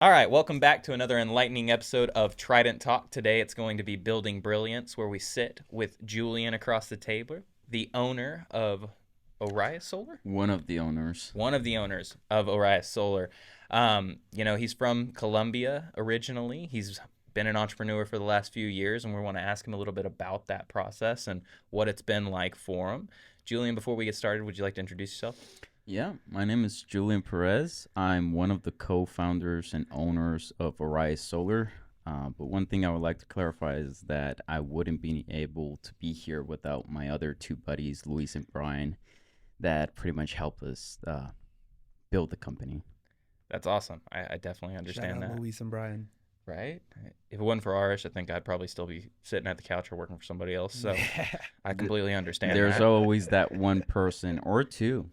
All right, welcome back to another enlightening episode of Trident Talk. Today it's going to be Building Brilliance, where we sit with Julian across the table, the owner of Orus Solar, One of the owners. one of the owners of Orus Solar. He's from Colombia originally. He's been an entrepreneur for the last few years, and we want to ask him a little bit about that process and what it's been like for him. Julian, before we get started, would you like to introduce yourself? Yeah, my name is Julian Perez. I'm one of the co-founders and owners of Orus Solar. But one thing I would like to clarify is that I wouldn't be able to be here without my other two buddies, Luis and Brian, that pretty much help us build the company. That's awesome. I definitely Shout understand out that. Luis and Brian. Right? If it wasn't for Arish, I think I'd probably still be sitting at the couch or working for somebody else. So I completely understand There's that. always that one person or two.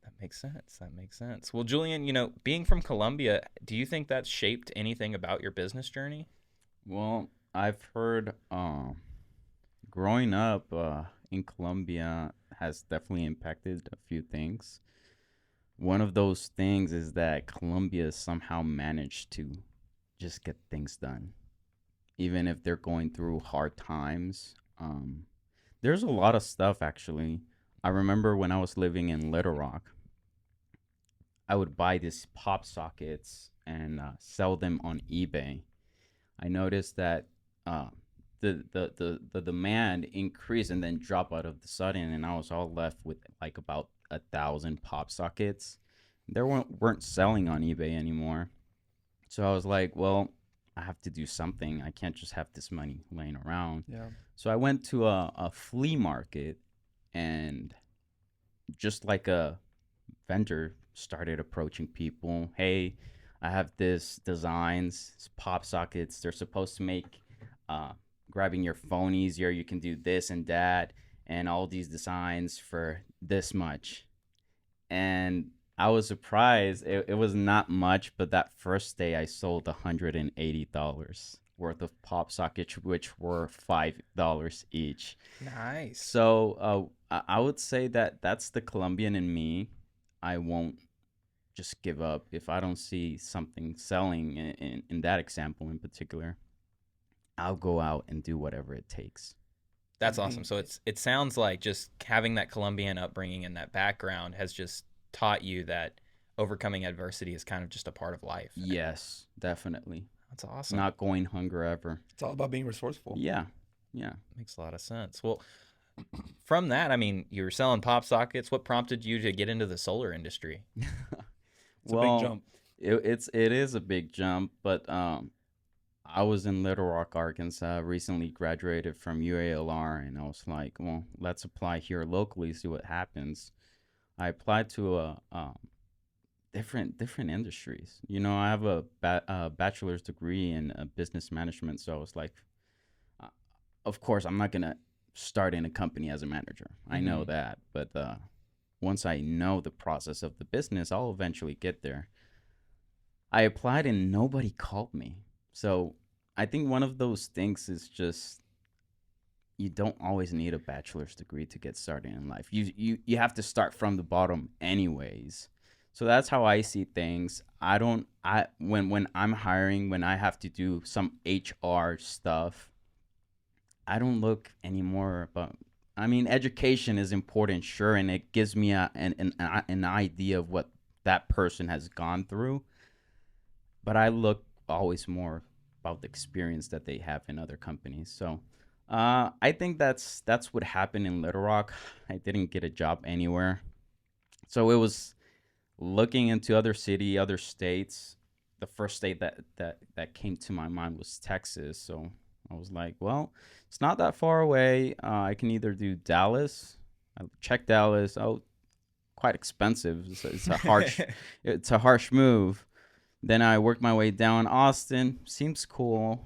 That makes sense. That makes sense. Well, Julian, being from Colombia, do you think that's shaped anything about your business journey? Well, I've heard growing up in Colombia has definitely impacted a few things. One of those things is that Colombia somehow managed to just get things done, even if they're going through hard times. There's a lot of stuff actually. I remember when I was living in Little Rock, I would buy these pop sockets and sell them on eBay. I noticed that uh, the demand increased and then drop out of the sudden, and I was all left with like about 1,000 pop sockets. They weren't selling on eBay anymore. So I was like, well, I have to do something. I can't just have this money laying around. Yeah. So I went to a flea market and just like a vendor started approaching people. Hey, I have this designs, pop sockets. They're supposed to make uh, grabbing your phone easier. You can do this and that, and all these designs for this much. And I was surprised. It was not much, but that first day I sold $180 worth of pop sockets, which were $5 each. Nice. So I would say that that's the Colombian in me. I won't just give up if I don't see something selling in that example in particular. I'll go out and do whatever it takes. That's awesome. So it sounds like just having that Colombian upbringing and that background has just taught you that overcoming adversity is kind of just a part of life. Yes, definitely. That's awesome. Not going hunger ever. It's all about being resourceful. Yeah, yeah. Makes a lot of sense. Well, from that, I mean, you were selling pop sockets. What prompted you to get into the solar industry? It's a big jump. It is a big jump, but I was in Little Rock, Arkansas, recently graduated from UALR, and I was like, well, let's apply here locally, see what happens. I applied to different industries. You know, I have a bachelor's degree in business management, so I was like, uh, of course, I'm not gonna start in a company as a manager. I know that, but once I know the process of the business, I'll eventually get there. I applied and nobody called me. So I think one of those things is just you don't always need a bachelor's degree to get started in life. You have to start from the bottom anyways. So that's how I see things. I when I'm hiring, when I have to do some HR stuff, I don't look anymore about. I mean, education is important, sure, and it gives me an idea of what that person has gone through. But I look always more about the experience that they have in other companies. So I think that's what happened in Little Rock. I didn't get a job anywhere, so it was looking into other city, other states. The first state that came to my mind was Texas. So I was like, well, it's not that far away. I can either do Dallas. I checked Dallas. Oh, quite expensive. It's a harsh it's a harsh move. Then I worked my way down. Austin seems cool.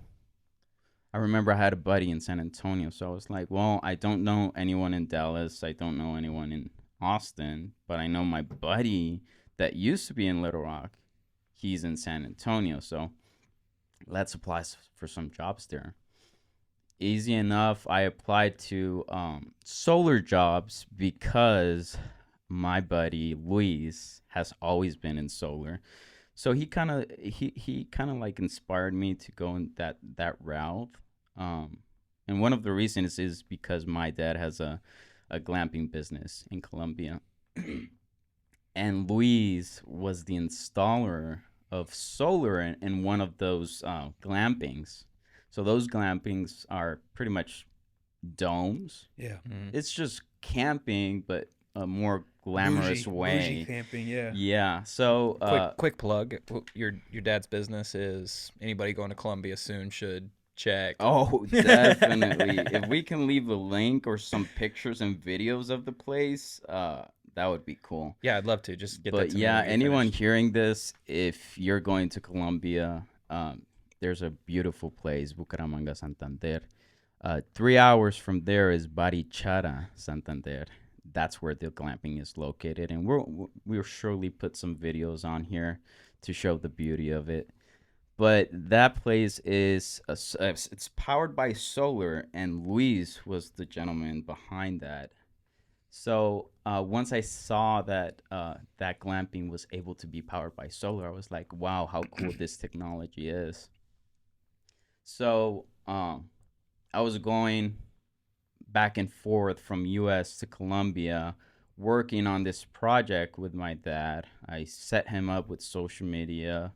I remember I had a buddy in San Antonio, so I was like, well, I don't know anyone in Dallas. I don't know anyone in Austin, but I know my buddy that used to be in Little Rock. He's in San Antonio, so let's apply for some jobs there. Easy enough. I applied to solar jobs because my buddy Luis has always been in solar. So he kind of like inspired me to go in that route. Um, and one of the reasons is because my dad has a glamping business in Colombia, and Luis was the installer of solar in one of those glampings. So those glampings are pretty much domes. Yeah. It's just camping, but a more glamorous Bougie way. camping. Yeah. Yeah. So Quick plug. Your dad's business is anybody going to Colombia soon should check. oh, definitely. If we can leave a link or some pictures and videos of the place, that would be cool. Yeah, I'd love to just get that But to me yeah, when we get anyone finished. hearing this, if you're going to Colombia, there's a beautiful place, Bucaramanga, Santander. 3 hours from there is Barichara, Santander. That's where the glamping is located, and we'll surely put some videos on here to show the beauty of it. But that place is it's powered by solar, and Luis was the gentleman behind that. So once I saw that that glamping was able to be powered by solar, I was like, wow, how cool this technology is. So I was going back and forth from US to Colombia working on this project with my dad. I set him up with social media.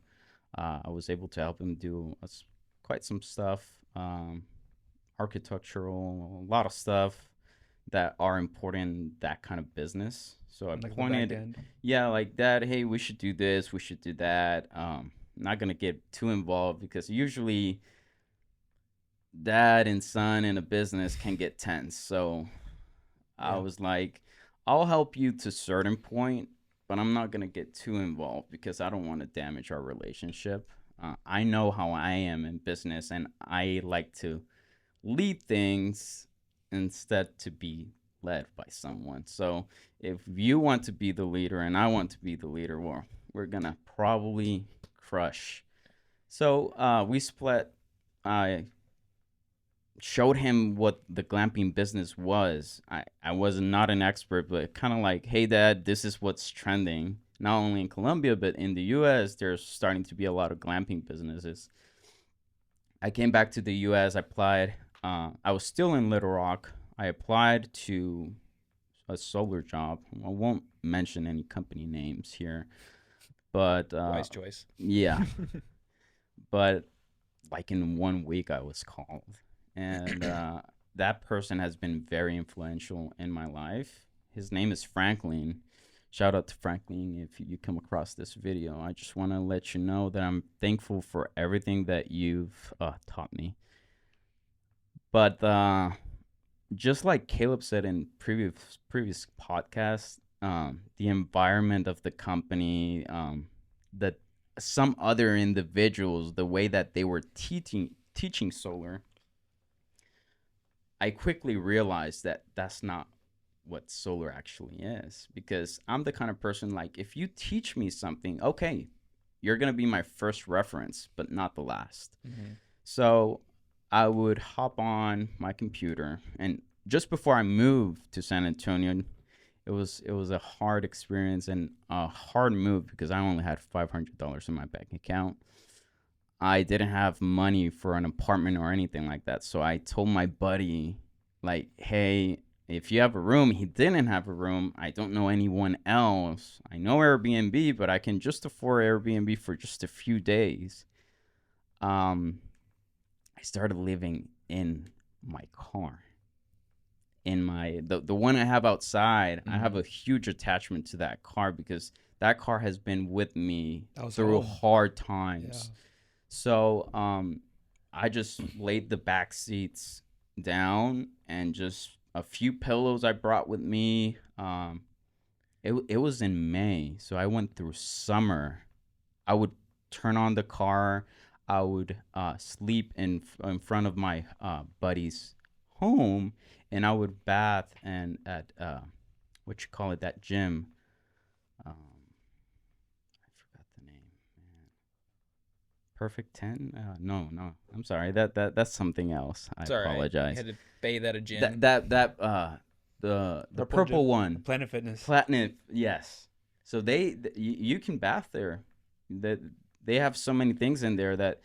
I was able to help him do quite some stuff, architectural, a lot of stuff that are important in that kind of business. So I Like the back pointed, end. yeah, like that. Hey, we should do this. We should do that. Not gonna get too involved because usually dad and son in a business can get tense. So I Yeah. was like, I'll help you to a certain point, but I'm not gonna get too involved because I don't want to damage our relationship. I know how I am in business, and I like to lead things instead to be led by someone. So if you want to be the leader and I want to be the leader, well, we're gonna probably crush. So we split. I showed him what the glamping business was. I was not an expert, but kind of like, hey, dad, this is what's trending. Not only in Colombia, but in the US, there's starting to be a lot of glamping businesses. I came back to the US, I applied. I was still in Little Rock. I applied to a solar job. I won't mention any company names here, but Wise choice. yeah. But like in 1 week, I was called, and that person has been very influential in my life. His name is Franklin. Shout out to Franklin if you come across this video. I just want to let you know that I'm thankful for everything that you've taught me. But just like Caleb said in previous podcasts, the environment of the company, that some other individuals, the way that they were teaching solar, I quickly realized that that's not what solar actually is, because I'm the kind of person, like, if you teach me something, okay, you're gonna be my first reference, but not the last. So I would hop on my computer, and just before I moved to San Antonio, it was a hard experience and a hard move because I only had $500 in my bank account. I didn't have money for an apartment or anything like that. So I told my buddy, like, hey, if you have a room, he didn't have a room. I don't know anyone else. I know Airbnb, but I can just afford Airbnb for just a few days. I started living in my car. In my the one I have outside, I have a huge attachment to that car because that car has been with me through hard times. Yeah. So I just laid the back seats down and just a few pillows I brought with me. It was in May, so I went through summer. I would turn on the car. I would sleep in front of my buddy's home, and I would bath and at what you call it, that gym. I forgot the name. Man. Perfect 10? No, I'm sorry. That's something else. I It's all right. You apologize. had to bathe at a gym. The Purple purple gym? one. Planet Fitness. Platinum, yes. So you can bath there. they have so many things in there that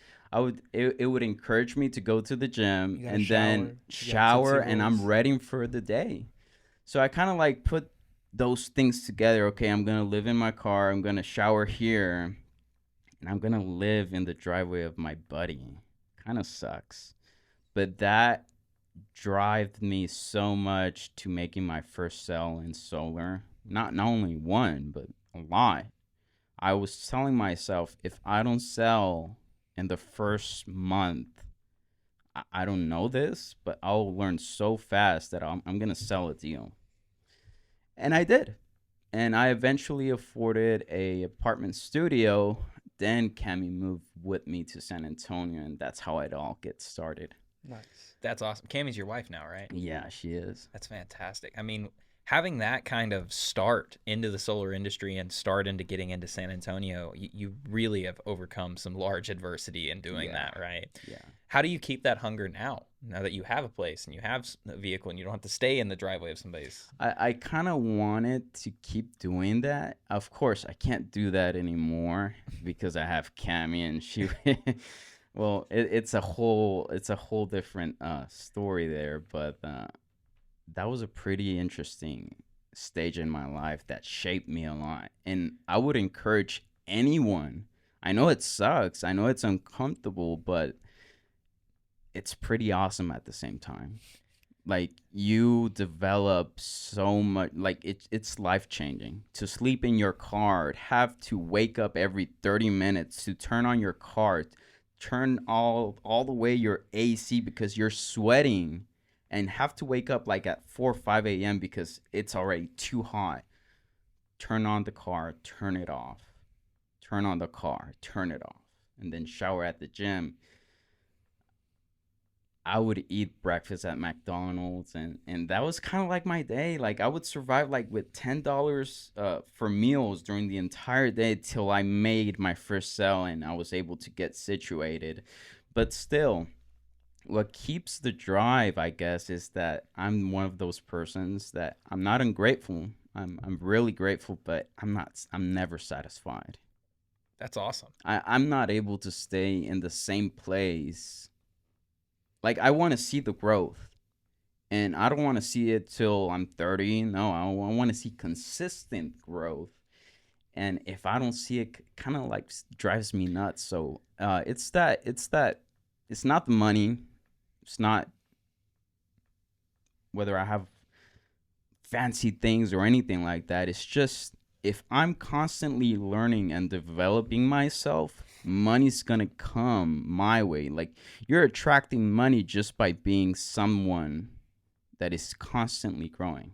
it would encourage me to go to the gym and then shower and I'm ready for the day. So I kind of like put those things together. Okay, I'm going to live in my car. I'm going to shower here. And I'm going to live in the driveway of my buddy. Kind of sucks. But that drove me so much to making my first sale in solar. Not only one, but a lot. I was telling myself, if I don't sell in the first month, I don't know this, but I'll learn so fast that I'm going to sell a deal. And I did. And I eventually afforded a apartment studio. Then Cami moved with me to San Antonio, and that's how it all gets started. Nice. That's awesome. Cami's your wife now, right? Yeah, she is. That's fantastic. I mean, having that kind of start into the solar industry and start into getting into San Antonio, you really have overcome some large adversity in doing that, right? Yeah. How do you keep that hunger now that you have a place and you have a vehicle and you don't have to stay in the driveway of somebody's? I kind of wanted to keep doing that. Of course, I can't do that anymore because I have Cami and she. Well, it's a whole different story there, but that was a pretty interesting stage in my life that shaped me a lot. And I would encourage anyone. I know it sucks. I know it's uncomfortable, but it's pretty awesome at the same time. Like, you develop so much, like it's life-changing. To sleep in your car, have to wake up every 30 minutes to turn on your car, turn all the way your AC because you're sweating, and have to wake up like at 4 or 5 a.m. because it's already too hot. Turn on the car, turn it off. Turn on the car, turn it off. And then shower at the gym. I would eat breakfast at McDonald's, and that was kind of like my day. Like, I would survive like with $10 for meals during the entire day till I made my first sale and I was able to get situated. But still, what keeps the drive, I guess, is that I'm one of those persons that I'm not ungrateful. I'm really grateful, but I'm never satisfied. That's awesome. I'm not able to stay in the same place. Like, I want to see the growth, and I don't want to see it till I'm 30. No, I want to see consistent growth. And if I don't see it, kind of like drives me nuts. So it's not the money. It's not whether I have fancy things or anything like that. It's just, if I'm constantly learning and developing myself, money's gonna come my way. Like, you're attracting money just by being someone that is constantly growing.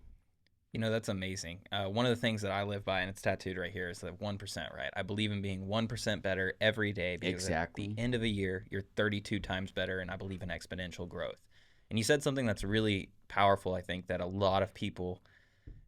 You know, that's amazing. One of the things that I live by, and it's tattooed right here, is the 1%, right? I believe in being 1% better every day, because Exactly. at the end of the year, you're 32 times better, and I believe in exponential growth. And you said something that's really powerful, I think, that a lot of people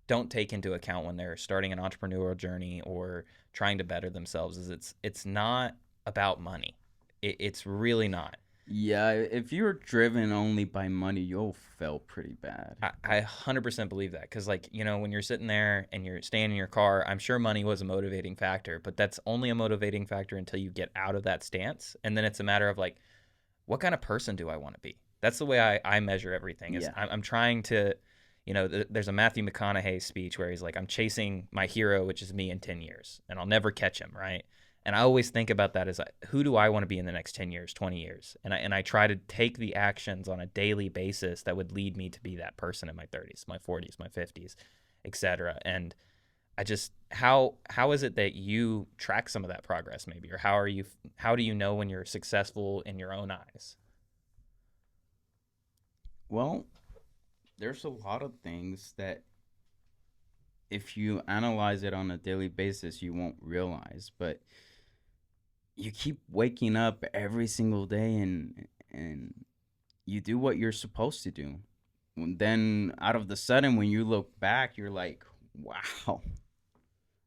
don't take into account when they're starting an entrepreneurial journey or trying to better themselves, is it's not about money. It's really not. Yeah, if you're driven only by money, you'll fail pretty bad. I 100% believe that, because, like, you know, when you're sitting there and you're staying in your car, I'm sure money was a motivating factor, but that's only a motivating factor until you get out of that stance. And then it's a matter of, like, what kind of person do I want to be? That's the way I measure everything. Is I'm trying to, you know, there's a Matthew McConaughey speech where he's like, I'm chasing my hero, which is me in 10 years, and I'll never catch him, right? And I always think about that as, who do I want to be in the next 10 years, 20 years? And I try to take the actions on a daily basis that would lead me to be that person in my 30s, my 40s, my 50s, etc. And I just, how is it that you track some of that progress, maybe? Or how do you know when you're successful in your own eyes? Well, there's a lot of things that if you analyze it on a daily basis, you won't realize, but you keep waking up every single day and you do what you're supposed to do. And then out of the sudden, when you look back, you're like, wow,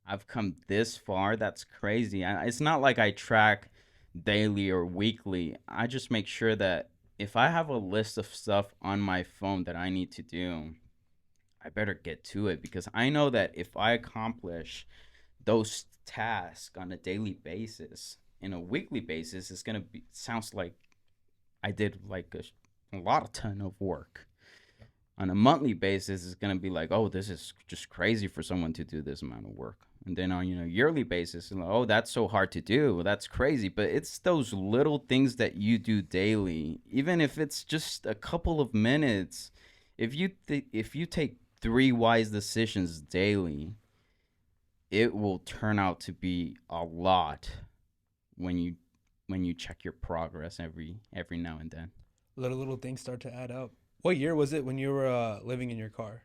I've come this far. That's crazy. It's not like I track daily or weekly. I just make sure that if I have a list of stuff on my phone that I need to do, I better get to it, because I know that if I accomplish those tasks on a daily basis, in a weekly basis, it's gonna be sounds like I did like a lot of ton of work. On a monthly basis, it's gonna be like, oh, this is just crazy for someone to do this amount of work. And then on yearly basis, like, oh, that's so hard to do. That's crazy. But it's those little things that you do daily, even if it's just a couple of minutes. If you take 3 wise decisions daily, it will turn out to be a lot when you check your progress every now and then. Little things start to add up. What year was it when you were living in your car?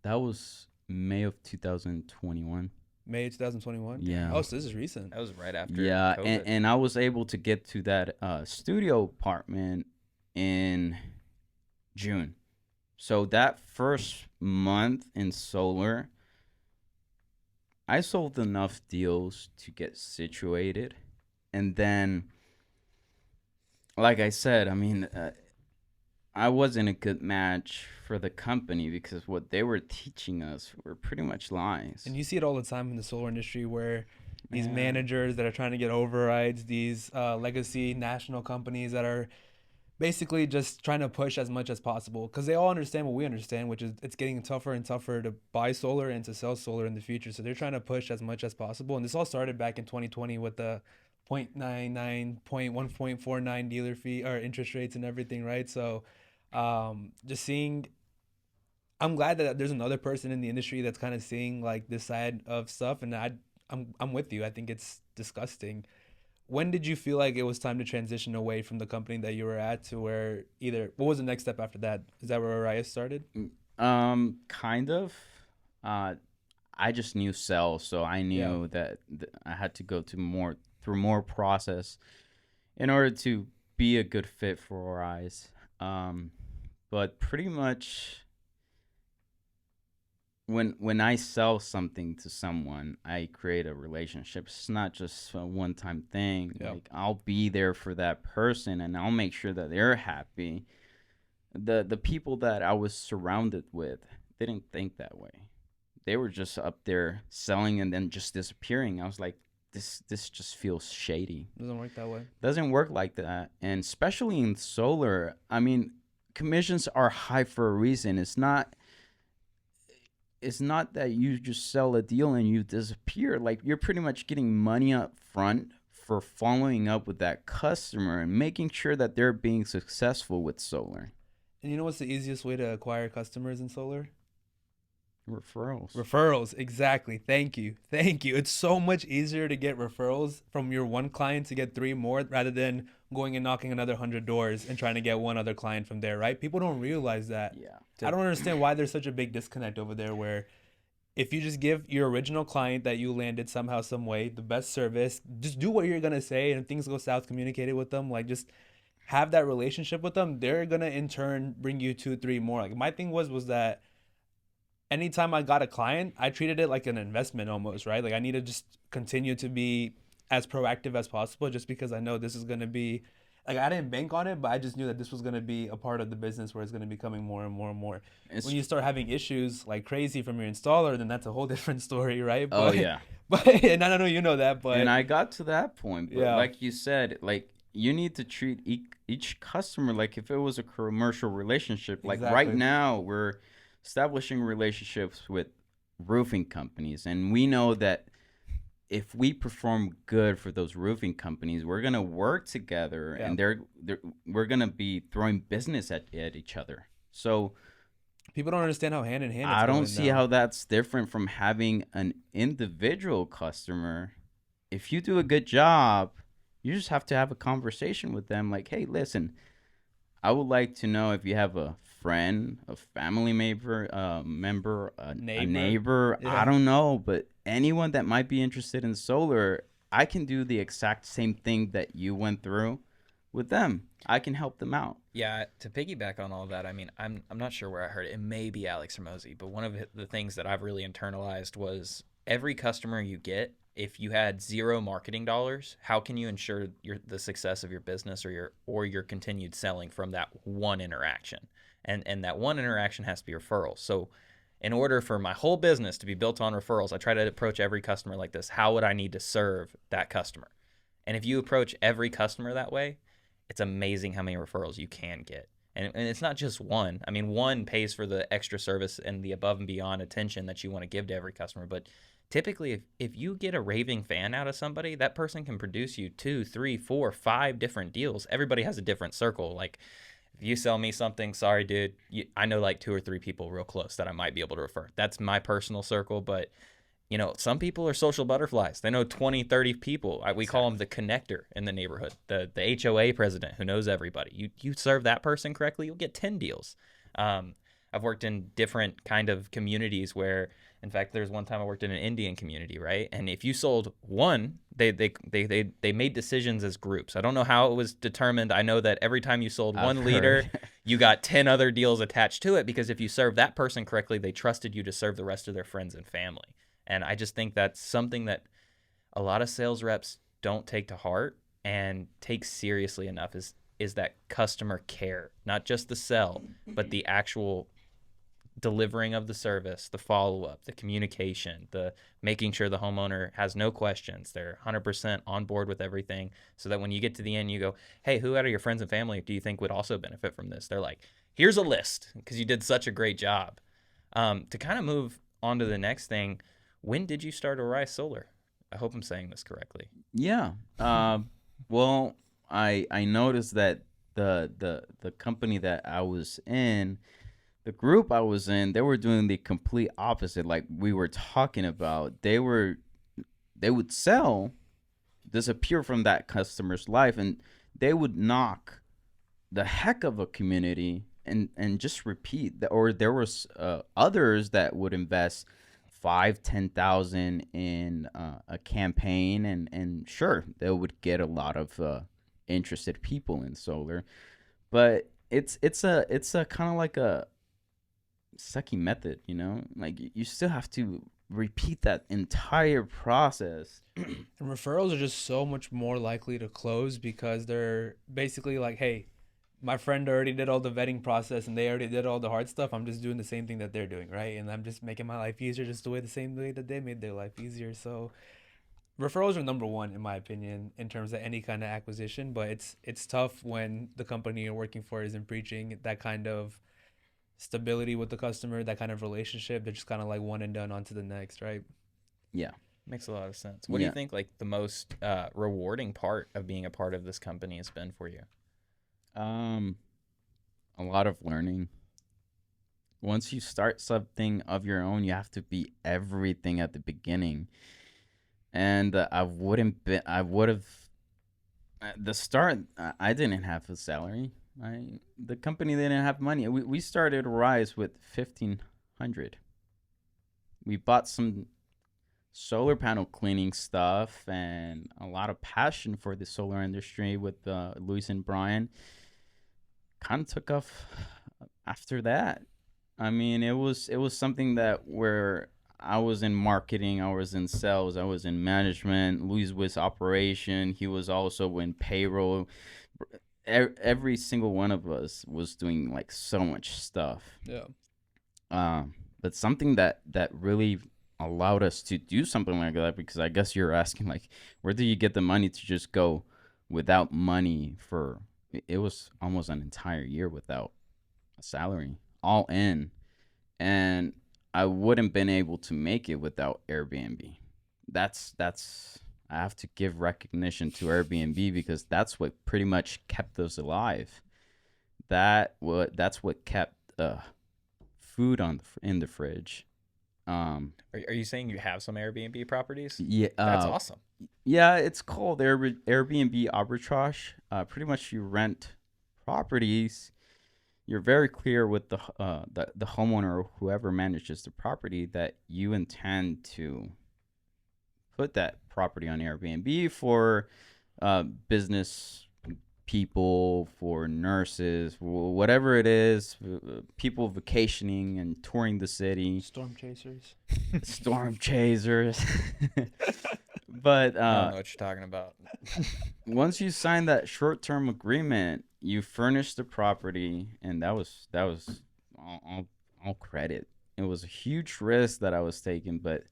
That was May of 2021. May 2021? Yeah. Oh, so this is recent. That was right after Yeah, COVID. and I was able to get to that studio apartment in June. So that first month in solar, I sold enough deals to get situated. And then, like I said, I mean, I wasn't a good match for the company because what they were teaching us were pretty much lies. And you see it all the time in the solar industry where these Yeah. managers that are trying to get overrides, these legacy national companies that are basically just trying to push as much as possible because they all understand what we understand, which is it's getting tougher and tougher to buy solar and to sell solar in the future. So they're trying to push as much as possible. And this all started back in 2020 with the 0.99, 1.49 dealer fee or interest rates and everything, right? So just seeing, I'm glad that there's another person in the industry that's kind of seeing like this side of stuff, and I'm with you. I think it's disgusting. When did you feel like it was time to transition away from the company that you were at to where either what was the next step after that? Is that where Arias started? Kind of. I just knew sales, so I knew that I had to go through more process in order to be a good fit for our eyes. But pretty much when I sell something to someone, I create a relationship. It's not just a one-time thing. Yep. Like I'll be there for that person, and I'll make sure that they're happy. The people that I was surrounded with didn't think that way. They were just up there selling and then just disappearing. I was like, this just feels shady. Doesn't work that way. Doesn't work like that. And especially in solar, I mean, commissions are high for a reason. It's not that you just sell a deal and you disappear. Like you're pretty much getting money up front for following up with that customer and making sure that they're being successful with solar. And you know what's the easiest way to acquire customers in solar? Referrals. Referrals, exactly. Thank you. It's so much easier to get referrals from your one client to get 3 more rather than going and knocking another 100 doors and trying to get one other client from there, right? People don't realize that. Yeah. I don't understand why there's such a big disconnect over there where if you just give your original client that you landed somehow, some way, the best service, just do what you're going to say, and if things go south, communicate it with them. Like, just have that relationship with them. They're going to, in turn, bring you 2, 3 more. Like, my thing was that anytime I got a client, I treated it like an investment almost, right? Like I need to just continue to be as proactive as possible just because I know this is going to be, like I didn't bank on it, but I just knew that this was going to be a part of the business where it's going to be becoming more and more and more. When you start having issues like crazy from your installer, then that's a whole different story, right? Oh, yeah. But and I don't know you know that, but. And I got to that point. But Yeah. like you said, like you need to treat each customer like if it was a commercial relationship. Like Exactly. right now, we're establishing relationships with roofing companies, and we know that if we perform good for those roofing companies, we're gonna work together, Yeah. and we're gonna be throwing business at each other. So People don't understand how hand in hand it's I don't going see now. how that's different from having an individual customer. If you do a good job, you just have to have a conversation with them like, hey, listen, I would like to know if you have a friend, a family member, a neighbor. Yeah. I don't know, but anyone that might be interested in solar, I can do the exact same thing that you went through with them. I can help them out. Yeah, to piggyback on all of that, I mean, I'm not sure where I heard it. It may be Alex Ramosi, but one of the things that I've really internalized was every customer you get, if you had zero marketing dollars, how can you ensure the success of your business or your continued selling from that one interaction? And that one interaction has to be referral. So in order for my whole business to be built on referrals, I try to approach every customer like this. How would I need to serve that customer? And if you approach every customer that way, it's amazing how many referrals you can get. And it's not just one. I mean, one pays for the extra service and the above and beyond attention that you want to give to every customer. But typically, if you get a raving fan out of somebody, that person can produce you 2, 3, 4, 5 different deals. Everybody has a different circle. Like, if you sell me something, sorry, dude, I know like 2 or 3 people real close that I might be able to refer. That's my personal circle. But some people are social butterflies. They know 20, 30 people. We call them the connector in the neighborhood, the HOA president who knows everybody. You serve that person correctly, you'll get 10 deals. I've worked in different kind of communities where, in fact, there's one time I worked in an Indian community, right? And if you sold one, they made decisions as groups. I don't know how it was determined. I know that every time you sold one leader, you got 10 other deals attached to it, because if you served that person correctly, they trusted you to serve the rest of their friends and family. And I just think that's something that a lot of sales reps don't take to heart and take seriously enough is that customer care, not just the sell, but the actual delivering of the service, the follow-up, the communication, the making sure the homeowner has no questions. They're 100% on board with everything, so that when you get to the end, you go, hey, who out of your friends and family do you think would also benefit from this? They're like, here's a list, because you did such a great job. To kind of move on to the next thing, when did you start Orus Solar? I hope I'm saying this correctly. Yeah. Well, I noticed that the company that I was in, the group I was in, they were doing the complete opposite. Like we were talking about, they would sell, disappear from that customer's life, and they would knock the heck of a community and just repeat. Or there was others that would invest 5,000-10,000 in a campaign, and sure, they would get a lot of interested people in solar, but it's a kind of like a sucky method, like you still have to repeat that entire process. And referrals are just so much more likely to close because they're basically like, hey, my friend already did all the vetting process and they already did all the hard stuff. I'm just doing the same thing that they're doing, right? And I'm just making my life easier just the same way that they made their life easier. So referrals are number one, in my opinion, in terms of any kind of acquisition. But it's tough when the company you're working for isn't preaching that kind of stability with the customer, that kind of relationship. They're just kind of like one and done, on to the next, right? Yeah. Makes a lot of sense. What do you think like the most rewarding part of being a part of this company has been for you? A lot of learning. Once you start something of your own, you have to be everything at the beginning. And I would have at the start. I didn't have a salary. The company didn't have money. We started Rise with 1,500. We bought some solar panel cleaning stuff and a lot of passion for the solar industry with Luis and Brian. Kind of took off after that. I mean, it was something that where I was in marketing, I was in sales, I was in management. Luis was operation. He was also in payroll. Every single one of us was doing like so much stuff. Yeah. But something that really allowed us to do something like that, because I guess you're asking like, where do you get the money to just go without money for? It was almost an entire year without a salary, all in. And I wouldn't been able to make it without Airbnb. That's I have to give recognition to Airbnb, because that's what pretty much kept us alive. That's what kept food in the fridge. Are you saying you have some Airbnb properties? Yeah, that's awesome. Yeah, it's called Airbnb arbitrage. Pretty much you rent properties. You're very clear with the homeowner or whoever manages the property that you intend to put that property on Airbnb for business people, for nurses, whatever it is, people vacationing and touring the city. Storm chasers. Storm chasers. But I don't know what you're talking about. Once you sign that short-term agreement, you furnish the property, and that was all credit. It was a huge risk that I was taking, but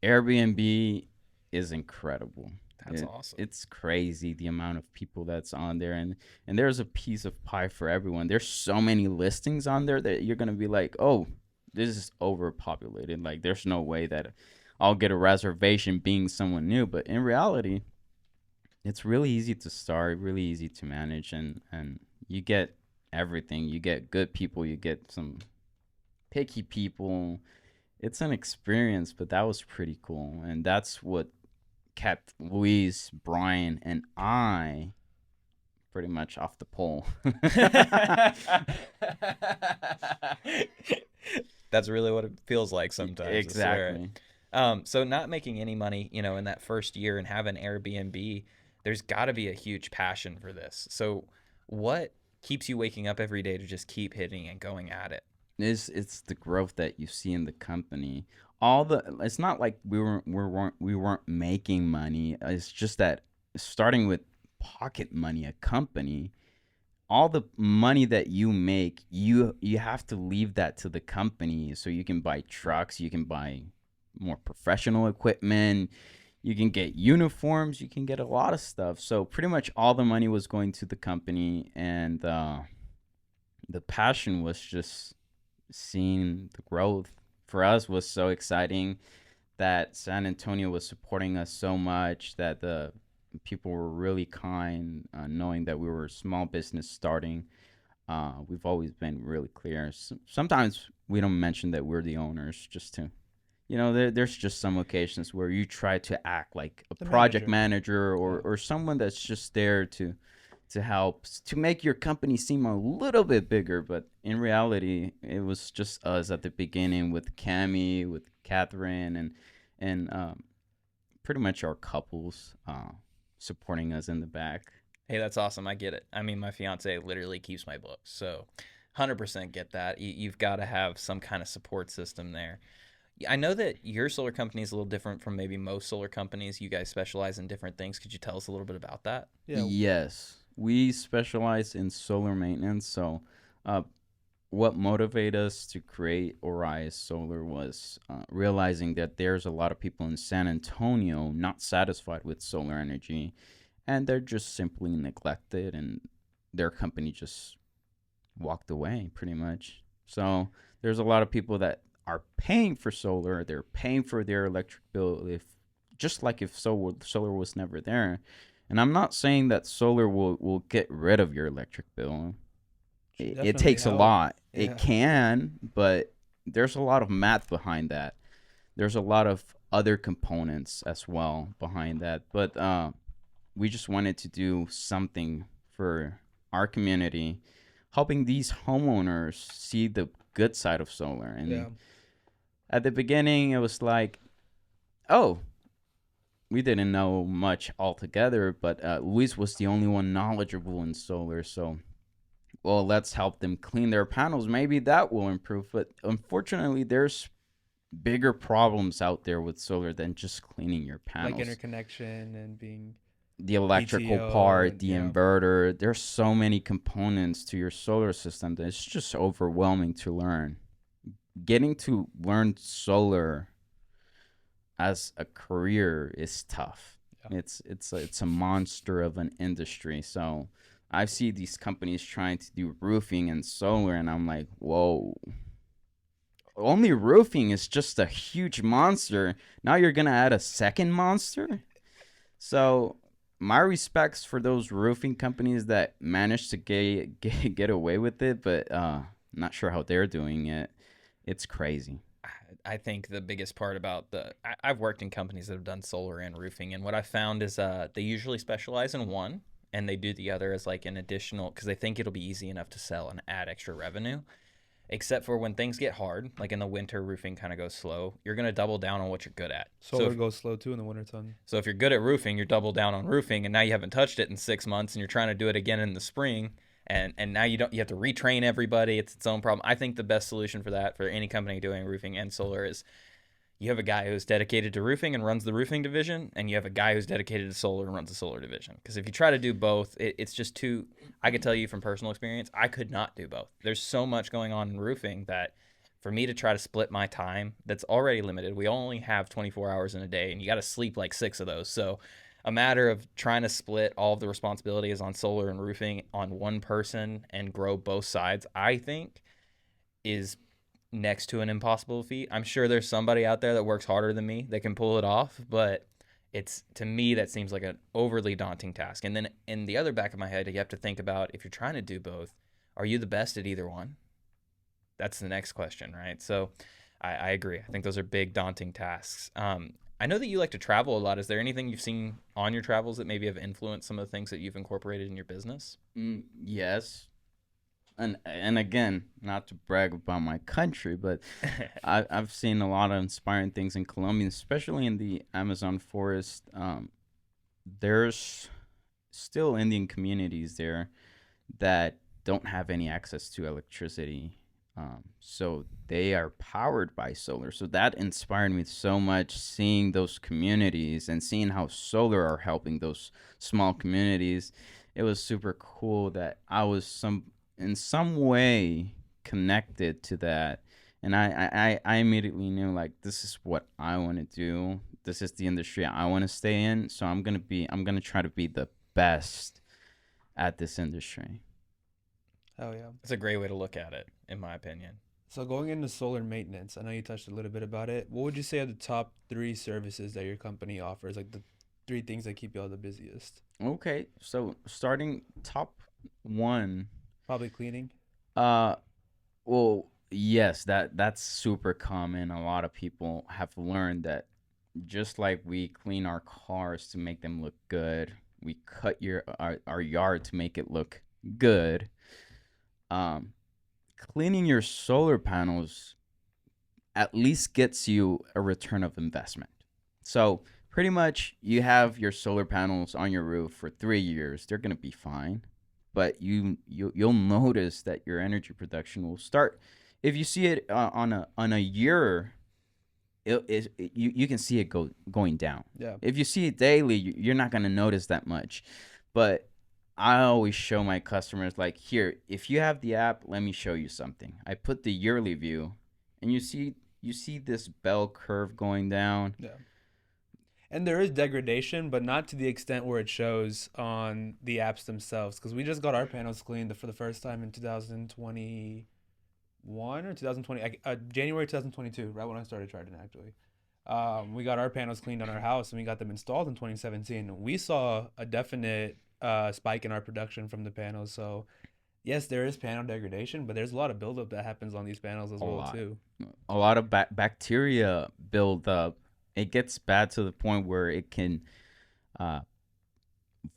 Airbnb is incredible. That's awesome. It's crazy the amount of people that's on there, and there's a piece of pie for everyone. There's so many listings on there that you're gonna be like, oh, this is overpopulated. Like, there's no way that I'll get a reservation being someone new. But in reality, it's really easy to start, really easy to manage, and you get everything. You get good people, you get some picky people. It's an experience, but that was pretty cool, and that's what kept Luis, Brian, and I pretty much off the pole. That's really what it feels like sometimes. Exactly. So not making any money, in that first year and having Airbnb, there's got to be a huge passion for this. So what keeps you waking up every day to just keep hitting and going at it? It's the growth that you see in the company. It's not like we weren't making money. It's just that starting with pocket money, a company, all the money that you make, you have to leave that to the company so you can buy trucks, you can buy more professional equipment, you can get uniforms, you can get a lot of stuff. So pretty much all the money was going to the company, and the passion was just seeing the growth for us was so exciting, that San Antonio was supporting us so much, that the people were really kind, knowing that we were a small business starting. We've always been really clear. Sometimes we don't mention that we're the owners, just to, there's just some occasions where you try to act like a The project manager. manager or someone that's just there to help to make your company seem a little bit bigger. But in reality, it was just us at the beginning with Cami, with Catherine, and pretty much our couples supporting us in the back. Hey, that's awesome. I get it. I mean, my fiance literally keeps my books, so 100% get that. You've got to have some kind of support system there. I know that your solar company is a little different from maybe most solar companies. You guys specialize in different things. Could you tell us a little bit about that? Yeah. Yes, we specialize in solar maintenance. So what motivated us to create Orus Solar was realizing that there's a lot of people in San Antonio not satisfied with solar energy, and they're just simply neglected, and their company just walked away pretty much. So there's a lot of people that are paying for solar, they're paying for their electric bill, if solar was never there. And I'm not saying that solar will get rid of your electric bill. It takes a lot. Yeah. It can, but there's a lot of math behind that. There's a lot of other components as well behind that. But we just wanted to do something for our community, helping these homeowners see the good side of solar. And at the beginning, it was like, oh, we didn't know much altogether, but Luis was the only one knowledgeable in solar. So, well, let's help them clean their panels. Maybe that will improve. But unfortunately, there's bigger problems out there with solar than just cleaning your panels. Like interconnection and being the electrical PTO part, the yeah. inverter. There's so many components to your solar system that it's just overwhelming to learn. Getting to learn solar as a career is tough. Yeah. It's a monster of an industry. So I see these companies trying to do roofing and solar, and I'm like, whoa. Only roofing is just a huge monster. Now you're gonna add a second monster? So my respects for those roofing companies that managed to get away with it, but not sure how they're doing it. It's crazy. I think the biggest part about I've worked in companies that have done solar and roofing, and what I found is they usually specialize in one, and they do the other as like an additional, because they think it'll be easy enough to sell and add extra revenue. Except for when things get hard, like in the winter, roofing kind of goes slow. You're going to double down on what you're good at. Solar goes slow too in the wintertime. So if you're good at roofing, you're double down on roofing, and now you haven't touched it in 6 months, and you're trying to do it again in the spring, and now you have to retrain everybody. It's its own problem. I think the best solution for that, for any company doing roofing and solar, is you have a guy who's dedicated to roofing and runs the roofing division, and you have a guy who's dedicated to solar and runs the solar division. Because if you try to do both, it's just too. I could tell you from personal experience, I could not do both. There's so much going on in roofing that for me to try to split my time that's already limited. We only have 24 hours in a day, and you got to sleep like 6 of those. So a matter of trying to split all of the responsibilities on solar and roofing on one person and grow both sides, I think, is next to an impossible feat. I'm sure there's somebody out there that works harder than me that can pull it off, but it's, to me, that seems like an overly daunting task. And then in the other back of my head, you have to think about, if you're trying to do both, are you the best at either one? That's the next question, right? So I agree. I think those are big, daunting tasks. I know that you like to travel a lot. Is there anything you've seen on your travels that maybe have influenced some of the things that you've incorporated in your business? Yes. And again, not to brag about my country, but I've seen a lot of inspiring things in Colombia, especially in the Amazon forest. There's still Indian communities there that don't have any access to electricity. So they are powered by solar. So that inspired me so much, seeing those communities and seeing how solar are helping those small communities. It was super cool that I was in some way connected to that. And I immediately knew, like, this is what I want to do. This is the industry I want to stay in. So I'm going to try to be the best at this industry. Oh yeah. It's a great way to look at it, in my opinion. So going into solar maintenance, I know you touched a little bit about it. What would you say are the top 3 services that your company offers? Like the 3 things that keep you all the busiest? Okay, so starting top 1. Probably cleaning. Well, yes, that's super common. A lot of people have learned that just like we clean our cars to make them look good, we cut our yard to make it look good. Cleaning your solar panels at least gets you a return of investment. So pretty much you have your solar panels on your roof for 3 years. They're going to be fine. But you'll notice that your energy production will start. If you see it on a year, you can see it going down. Yeah. If you see it daily, you're not going to notice that much. But I always show my customers, like, here, if you have the app, let me show you something. I put the yearly view, and you see this bell curve going down. Yeah. And there is degradation, but not to the extent where it shows on the apps themselves. Because we just got our panels cleaned for the first time in 2021 or 2020, January 2022, right when I started Trident, actually. We got our panels cleaned on our house, and we got them installed in 2017. We saw a definite spike in our production from the panels. So yes, there is panel degradation, but there's a lot of buildup that happens on these panels as well too. A lot of bacteria build up. It gets bad to the point where it can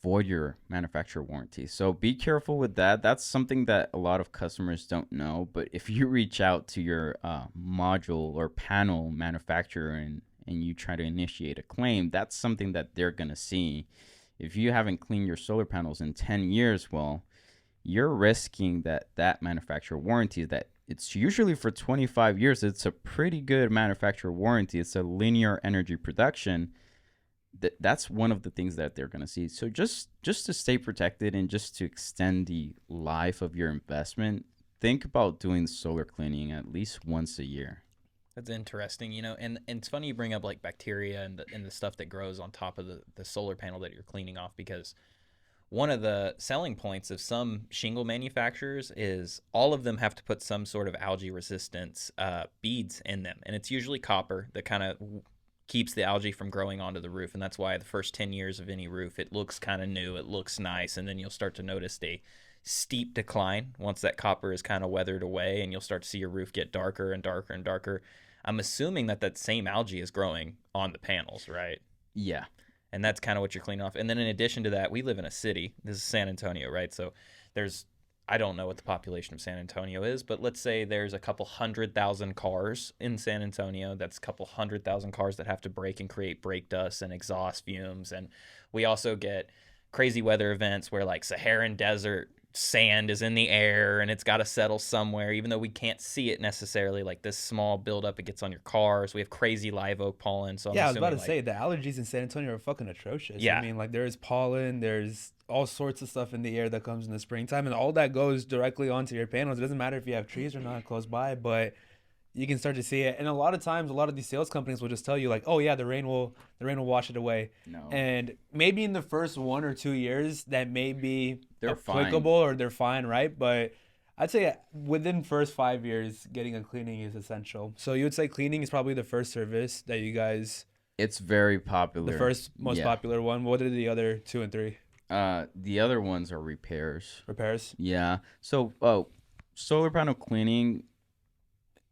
void your manufacturer warranty. So be careful with that. That's something that a lot of customers don't know. But if you reach out to your module or panel manufacturer and you try to initiate a claim, that's something that they're going to see. If you haven't cleaned your solar panels in 10 years, well, you're risking that manufacturer warranty that it's usually for 25 years. It's a pretty good manufacturer warranty. It's a linear energy production. That's one of the things that they're going to see. So just to stay protected and just to extend the life of your investment, think about doing solar cleaning at least once a year. That's interesting, and it's funny you bring up like bacteria and the stuff that grows on top of the solar panel that you're cleaning off, because one of the selling points of some shingle manufacturers is all of them have to put some sort of algae resistance beads in them. And it's usually copper that kind of keeps the algae from growing onto the roof. And that's why the first 10 years of any roof, it looks kind of new, it looks nice. And then you'll start to notice a steep decline once that copper is kind of weathered away, and you'll start to see your roof get darker and darker and darker. I'm assuming that same algae is growing on the panels, right? Yeah. And that's kind of what you're cleaning off. And then in addition to that, we live in a city. This is San Antonio, right? So I don't know what the population of San Antonio is, but let's say there's a couple 100,000 cars in San Antonio. That's a couple 100,000 cars that have to brake and create brake dust and exhaust fumes. And we also get crazy weather events where like Saharan desert sand is in the air and it's got to settle somewhere, even though we can't see it necessarily. Like this small buildup it gets on your cars. We have crazy live oak pollen. So yeah, I was about to say the allergies in San Antonio are fucking atrocious. Yeah, I mean, like there's pollen, there's all sorts of stuff in the air that comes in the springtime, and all that goes directly onto your panels. It doesn't matter if you have trees or not close by, but you can start to see it. And a lot of times, a lot of these sales companies will just tell you like, oh yeah, the rain will wash it away. No, And maybe in the first 1 or 2 years that may be they're applicable fine. or they're fine, right? But I'd say within first 5 years, getting a cleaning is essential. So you would say cleaning is probably the first service that you guys, It's very the popular. first most Yeah. popular one. What are the other two and three? The other ones are repairs. Repairs. Yeah. So, solar panel cleaning,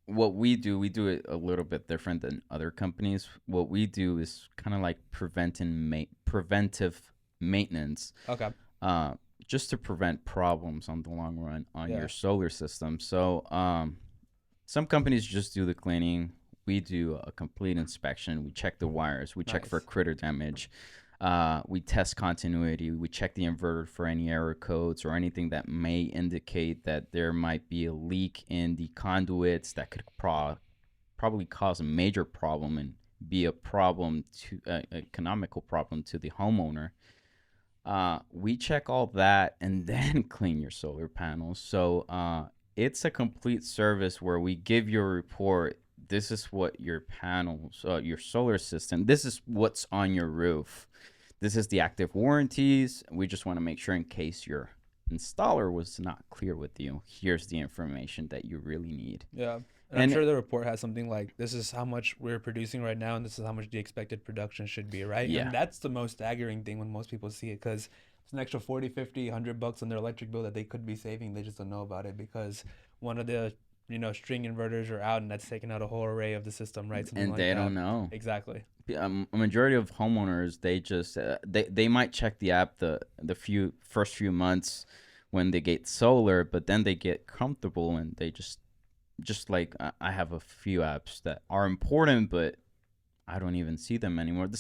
what we do it a little bit different than other companies. What we do is kind of like preventive maintenance, Okay. uh, just to prevent problems on the long run on Yeah. your solar system. So, some companies just do the cleaning. We do a complete inspection. We check the wires. We check for Nice. critter damage. We test continuity. We check the inverter for any error codes or anything that may indicate that there might be a leak in the conduits that could probably cause a major problem and be a problem to economical problem to the homeowner. We check all that and then clean your solar panels. So it's a complete service where we give you a report. This is what your panels, your solar system, this is what's on your roof. This is the active warranties. We just want to make sure in case your installer was not clear with you, here's the information that you really need. Yeah. And I'm And sure the report has something like, this is how much we're producing right now, and this is how much the expected production should be, right? yeah, And that's the most staggering thing when most people see it, because it's an extra 40, 50, $100 on their electric bill that they could be saving. They just don't know about it because one of the, string inverters are out, and that's taking out a whole array of the system, right? Something and like they that. don't know. Exactly. A majority of homeowners, they just they might check the app the first few months when they get solar, but then they get comfortable and they just like I have a few apps that are important, but I don't even see them anymore. The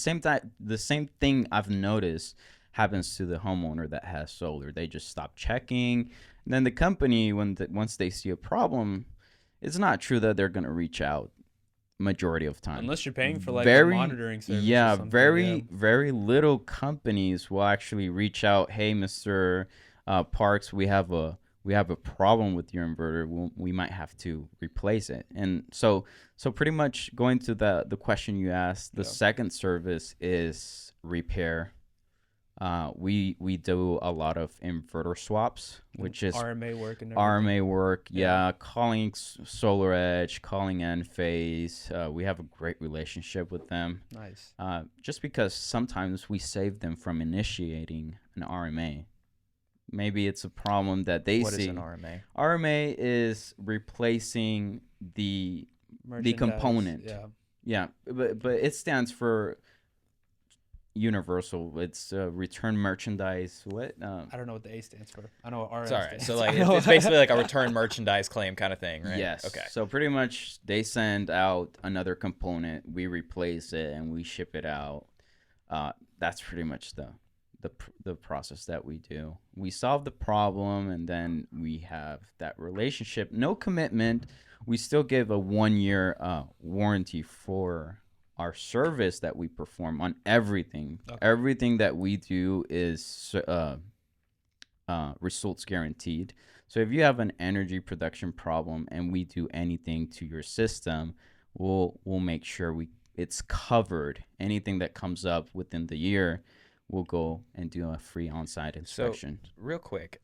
same thing I've noticed happens to the homeowner that has solar. They just stop checking. And then the company, once they see a problem, it's not true that they're gonna reach out majority of time. Unless you're paying for like a Very, monitoring service or yeah, something. very little companies will actually reach out. Hey, Mr. Parks, we have a problem with your inverter. We might have to replace it. And so pretty much going to the question you asked, the Yeah. second service is repair. We do a lot of inverter swaps, which is RMA work and everything. RMA work. Yeah. Yeah, calling Solar Edge, calling Enphase. We have a great relationship with them. Nice. Just because sometimes we save them from initiating an RMA. Maybe it's a problem that they What is see. an RMA? RMA is replacing the component. Yeah. Yeah, but it stands for universal. It's return merchandise. What? I don't know what the A stands for. I know what RM It's all right. stands So for. like I know- it's basically like a return merchandise claim kind of thing, right? Yes. Okay. So pretty much they send out another component, we replace it, and we ship it out. That's pretty much the process that we do. We solve the problem, and then we have that relationship. No commitment. We still give a 1 year warranty for our service that we perform on everything. Okay. Everything that we do is results guaranteed. So if you have an energy production problem and we do anything to your system, we'll make sure it's covered. Anything that comes up within the year, we'll go and do a free on-site inspection. So, real quick,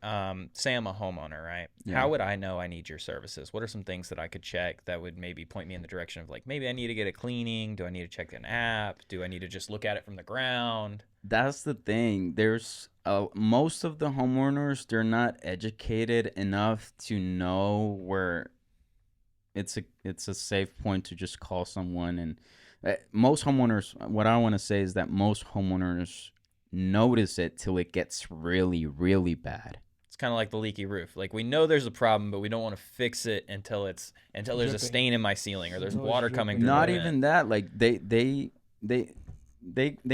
say I'm a homeowner, right? Yeah. How would I know I need your services? What are some things that I could check that would maybe point me in the direction of like, maybe I need to get a cleaning? Do I need to check an app? Do I need to just look at it from the ground? That's the thing. There's most of the homeowners, they're not educated enough to know where it's a safe point to just call someone. And most homeowners, what I want to say is that most homeowners notice it till it gets really, really bad. It's kind of like the leaky roof. Like we know there's a problem, but we don't want to fix it until there's a Dripping. stain in my ceiling or there's No, it's water coming through. Not the even vent. that. Like they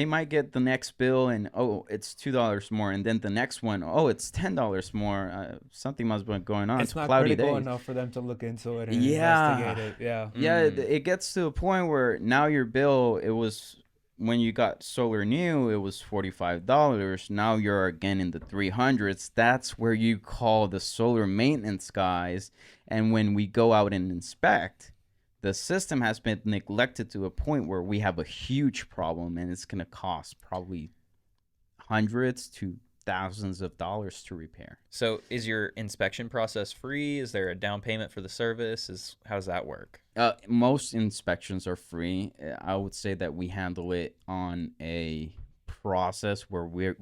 might get the next bill and it's $2 more, and then the next one it's $10 more. Something must be going on. It's not cloudy critical days. enough for them to look into it and Yeah. investigate it. Yeah. Yeah, it gets to a point where now your bill, it was when you got solar new, it was $45. Now you're again in the 300s. That's where you call the solar maintenance guys, and when we go out and inspect, the system has been neglected to a point where we have a huge problem, and it's going to cost probably hundreds to thousands of dollars to repair. So is your inspection process free? Is there a down payment for the service? How does that work? Most inspections are free. I would say that we handle it on a process where we've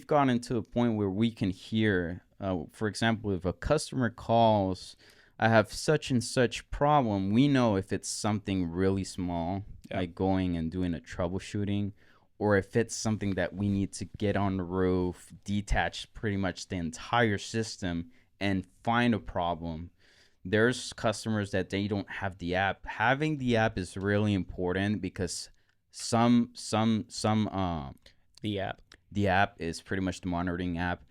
gotten to a point where we can hear, for example, if a customer calls, I have such and such problem, we know if it's something really small, like going and doing a troubleshooting, or if it's something that we need to get on the roof, detach pretty much the entire system and find a problem. There's customers that they don't have the app. Having the app is really important because The app. the app is pretty much the monitoring app.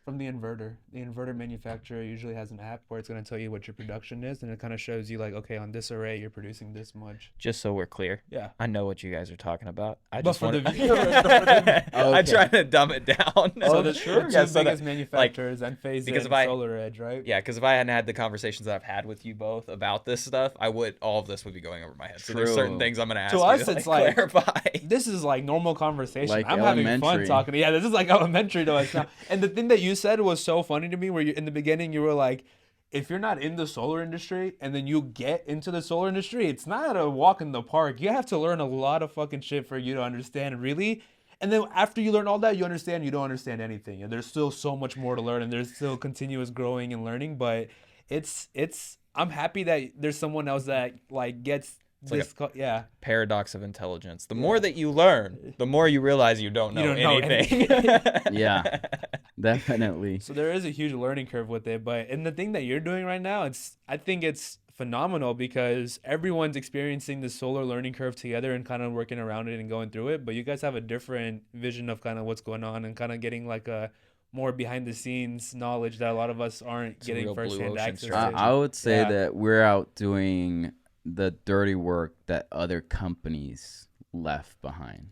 From the inverter manufacturer usually has an app where it's going to tell you what your production is, and it kind of shows you like, okay, on this array you're producing this much. Just so we're clear, Yeah. I know what you guys are talking about. I But just for want the to. viewers, I'm trying to dumb it down. So the two Yeah, so that- biggest manufacturers, Enphase because and if I- Solar Edge, right? Yeah, because if I hadn't had the conversations that I've had with you both about this stuff, all of this would be going over my head. So there's certain True. things I'm going to ask To you us, to it's like- clarify. This is like normal conversation. Like I'm having fun elementary. talking. Yeah, this is like elementary to us now. And the thing that you said was so funny to me, where in the beginning you were like, if you're not in the solar industry and then you get into the solar industry, it's not a walk in the park. You have to learn a lot of fucking shit for you to understand, really. And then after you learn all that, you understand you don't understand anything. And there's still so much more to learn, and there's still continuous growing and learning. But I'm happy that there's someone else that like gets this. Yeah. Paradox of intelligence. The more that you learn, the more you realize you don't know anything. Yeah, definitely. So there is a huge learning curve with it, and the thing that you're doing right now, I think it's phenomenal because everyone's experiencing the solar learning curve together and kind of working around it and going through it. But you guys have a different vision of kind of what's going on and kind of getting like a more behind the scenes knowledge that a lot of us aren't It's a getting real blue firsthand ocean access strategy. to. I would say Yeah. that we're out doing the dirty work that other companies left behind.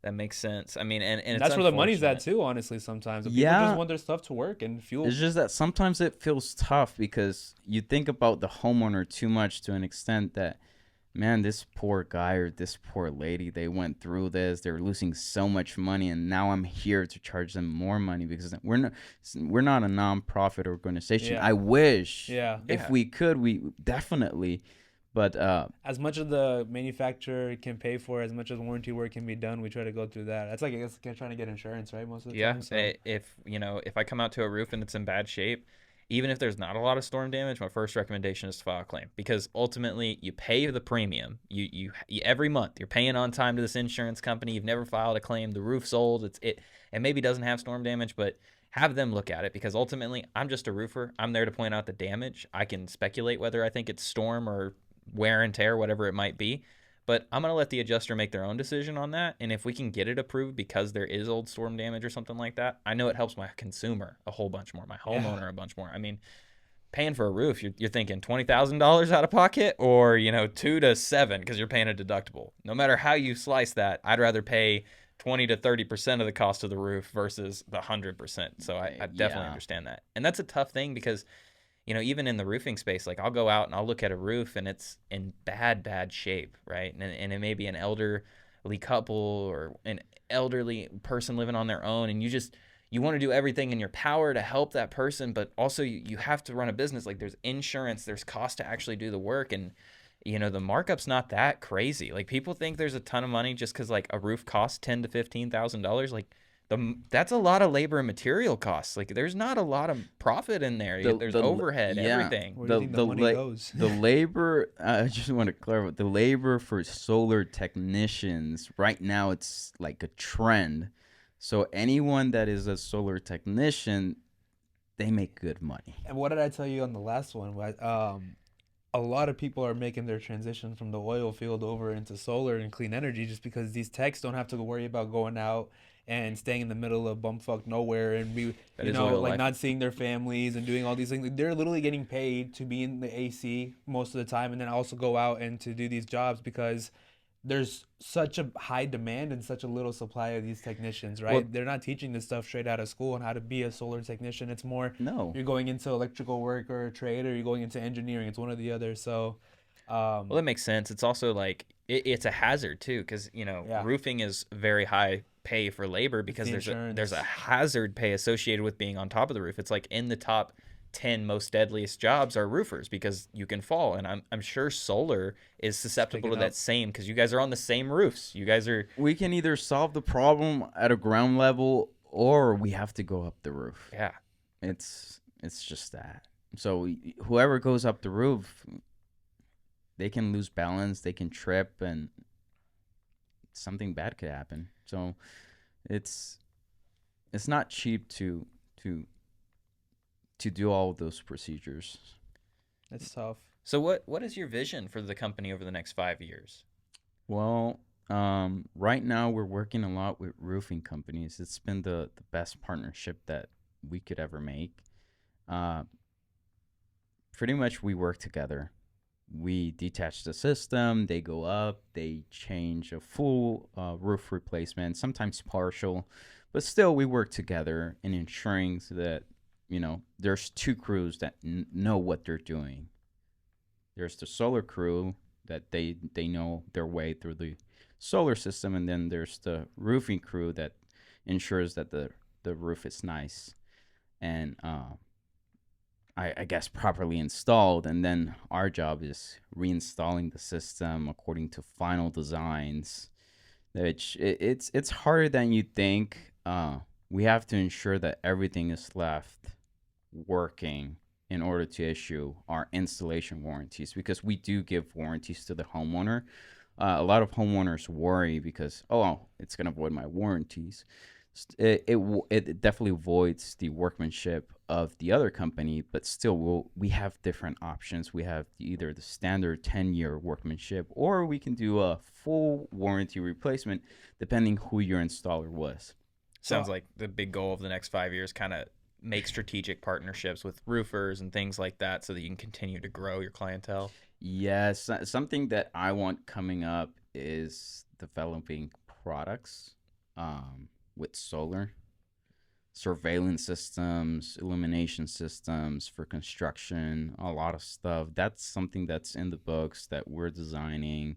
That makes sense. I mean, and it's That's where the money's at unfortunate. too, honestly, sometimes. People Yeah. just want their stuff to work and fuel. It's just that sometimes it feels tough because you think about the homeowner too much to an extent that, man, this poor guy or this poor lady, they went through this, they're losing so much money, and now I'm here to charge them more money because we're not a non-profit organization. Yeah. I wish Yeah. if we could, we definitely, but As much as the manufacturer can pay for, as much as warranty work can be done, we try to go through that. That's like, I guess, trying to get insurance, right? Most of the Yeah, time. So. if I come out to a roof and it's in bad shape, even if there's not a lot of storm damage, my first recommendation is to file a claim because ultimately you pay the premium. You every month you're paying on time to this insurance company. You've never filed a claim. The roof's old. It maybe doesn't have storm damage, but have them look at it because ultimately I'm just a roofer. I'm there to point out the damage. I can speculate whether I think it's storm or wear and tear, whatever it might be. But I'm going to let the adjuster make their own decision on that. And if we can get it approved because there is old storm damage or something like that, I know it helps my consumer a whole bunch more, my homeowner a bunch more. I mean, paying for a roof, you're thinking $20,000 out of pocket or, $2 to $7 because you're paying a deductible. No matter how you slice that, I'd rather pay 20 to 30% of the cost of the roof versus the 100%. So I definitely understand that. And that's a tough thing because even in the roofing space, like I'll go out and I'll look at a roof and it's in bad shape, right? And it may be an elderly couple or an elderly person living on their own. And you want to do everything in your power to help that person, but also you have to run a business. Like there's insurance, there's cost to actually do the work. And, the markup's not that crazy. Like people think there's a ton of money just because like a roof costs $10,000 to $15,000. Like, that's a lot of labor and material costs. Like there's not a lot of profit in there. There's overhead, everything. Where do you think the money goes? The labor, I just want to clarify, the labor for solar technicians right now, it's like a trend. So anyone that is a solar technician, they make good money. And what did I tell you on the last one? A lot of people are making their transition from the oil field over into solar and clean energy just because these techs don't have to worry about going out and staying in the middle of bumfuck nowhere and be, not seeing their families and doing all these things. Like, they're literally getting paid to be in the AC most of the time and then also go out and to do these jobs because there's such a high demand and such a little supply of these technicians, right? Well, They're not teaching this stuff straight out of school on how to be a solar technician. It's more no. you're going into electrical work or a trade, or you're going into engineering. It's one or the other. So, Well, that makes sense. It's also like it's a hazard too, because yeah, roofing is very high pay for labor it's because the there's a insurance. hazard pay associated with being on top of the roof. It's like in the top 10 most deadliest jobs are roofers because you can fall, and I'm sure solar is susceptible to Picking that up. same because you guys are on the same roofs. You guys are We can either solve the problem at a ground level or we have to go up the roof. yeah. It's just that. So whoever goes up the roof, they can lose balance, they can trip, and something bad could happen. So it's not cheap to do all of those procedures. It's tough. So what is your vision for the company over the next 5 years? Well, right now we're working a lot with roofing companies. It's been the best partnership that we could ever make. Pretty much we work together. We detach the system, they go up, they change a full roof replacement, sometimes partial, but still we work together in ensuring that, there's two crews that know what they're doing. There's the solar crew that they know their way through the solar system, and then there's the roofing crew that ensures that the roof is nice and I guess properly installed, and then our job is reinstalling the system according to final designs, which it's harder than you think. We have to ensure that everything is left working in order to issue our installation warranties, because we do give warranties to the homeowner. A lot of homeowners worry because, it's going to void my warranties. It definitely voids the workmanship of the other company, but still we have different options. We have either the standard 10-year workmanship, or we can do a full warranty replacement depending who your installer was. Sounds like the big goal of the next 5 years, kind of make strategic partnerships with roofers and things like that so that you can continue to grow your clientele. Yes, something that I want coming up is developing products with solar surveillance systems, illumination systems for construction, a lot of stuff. That's something that's in the books that we're designing,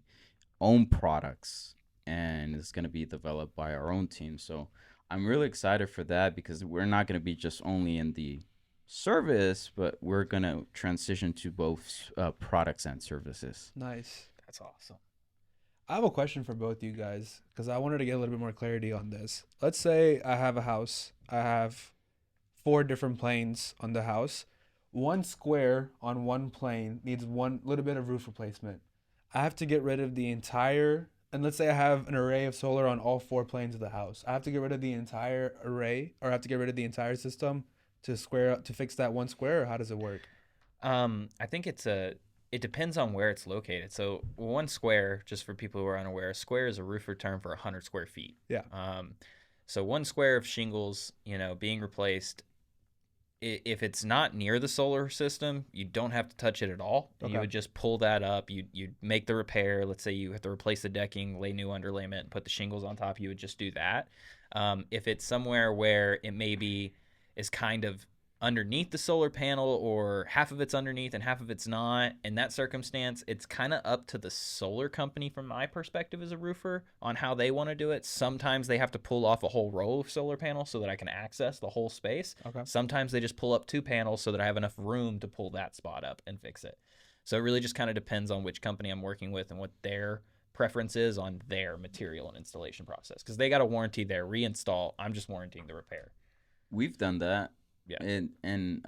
own products, and it's going to be developed by our own team. So I'm really excited for that because we're not going to be just only in the service, but we're going to transition to both products and services. Nice. That's awesome. I have a question for both you guys because I wanted to get a little bit more clarity on this. Let's say I have a house. I have 4 different planes on the house. One square on one plane needs one little bit of roof replacement. I have to get rid of the entire, and let's say I have an array of solar on all 4 planes of the house. I have to get rid of the entire array, or I have to get rid of the entire system to fix that one square, or how does it work? I think it depends on where it's located. So one square, just for people who are unaware, a square is a roofer term for 100 square feet. Yeah. So one square of shingles, being replaced, if it's not near the solar system, you don't have to touch it at all. Okay. You would just pull that up. You make the repair. Let's say you have to replace the decking, lay new underlayment, and put the shingles on top. You would just do that. If it's somewhere where it maybe is kind of underneath the solar panel, or half of it's underneath and half of it's not, in that circumstance, it's kind of up to the solar company from my perspective as a roofer on how they want to do it. Sometimes they have to pull off a whole row of solar panels so that I can access the whole space. Okay. Sometimes they just pull up 2 panels so that I have enough room to pull that spot up and fix it. So it really just kind of depends on which company I'm working with and what their preference is on their material and installation process, because they got a warranty their reinstall. I'm just warranting the repair. We've done that. Yeah. And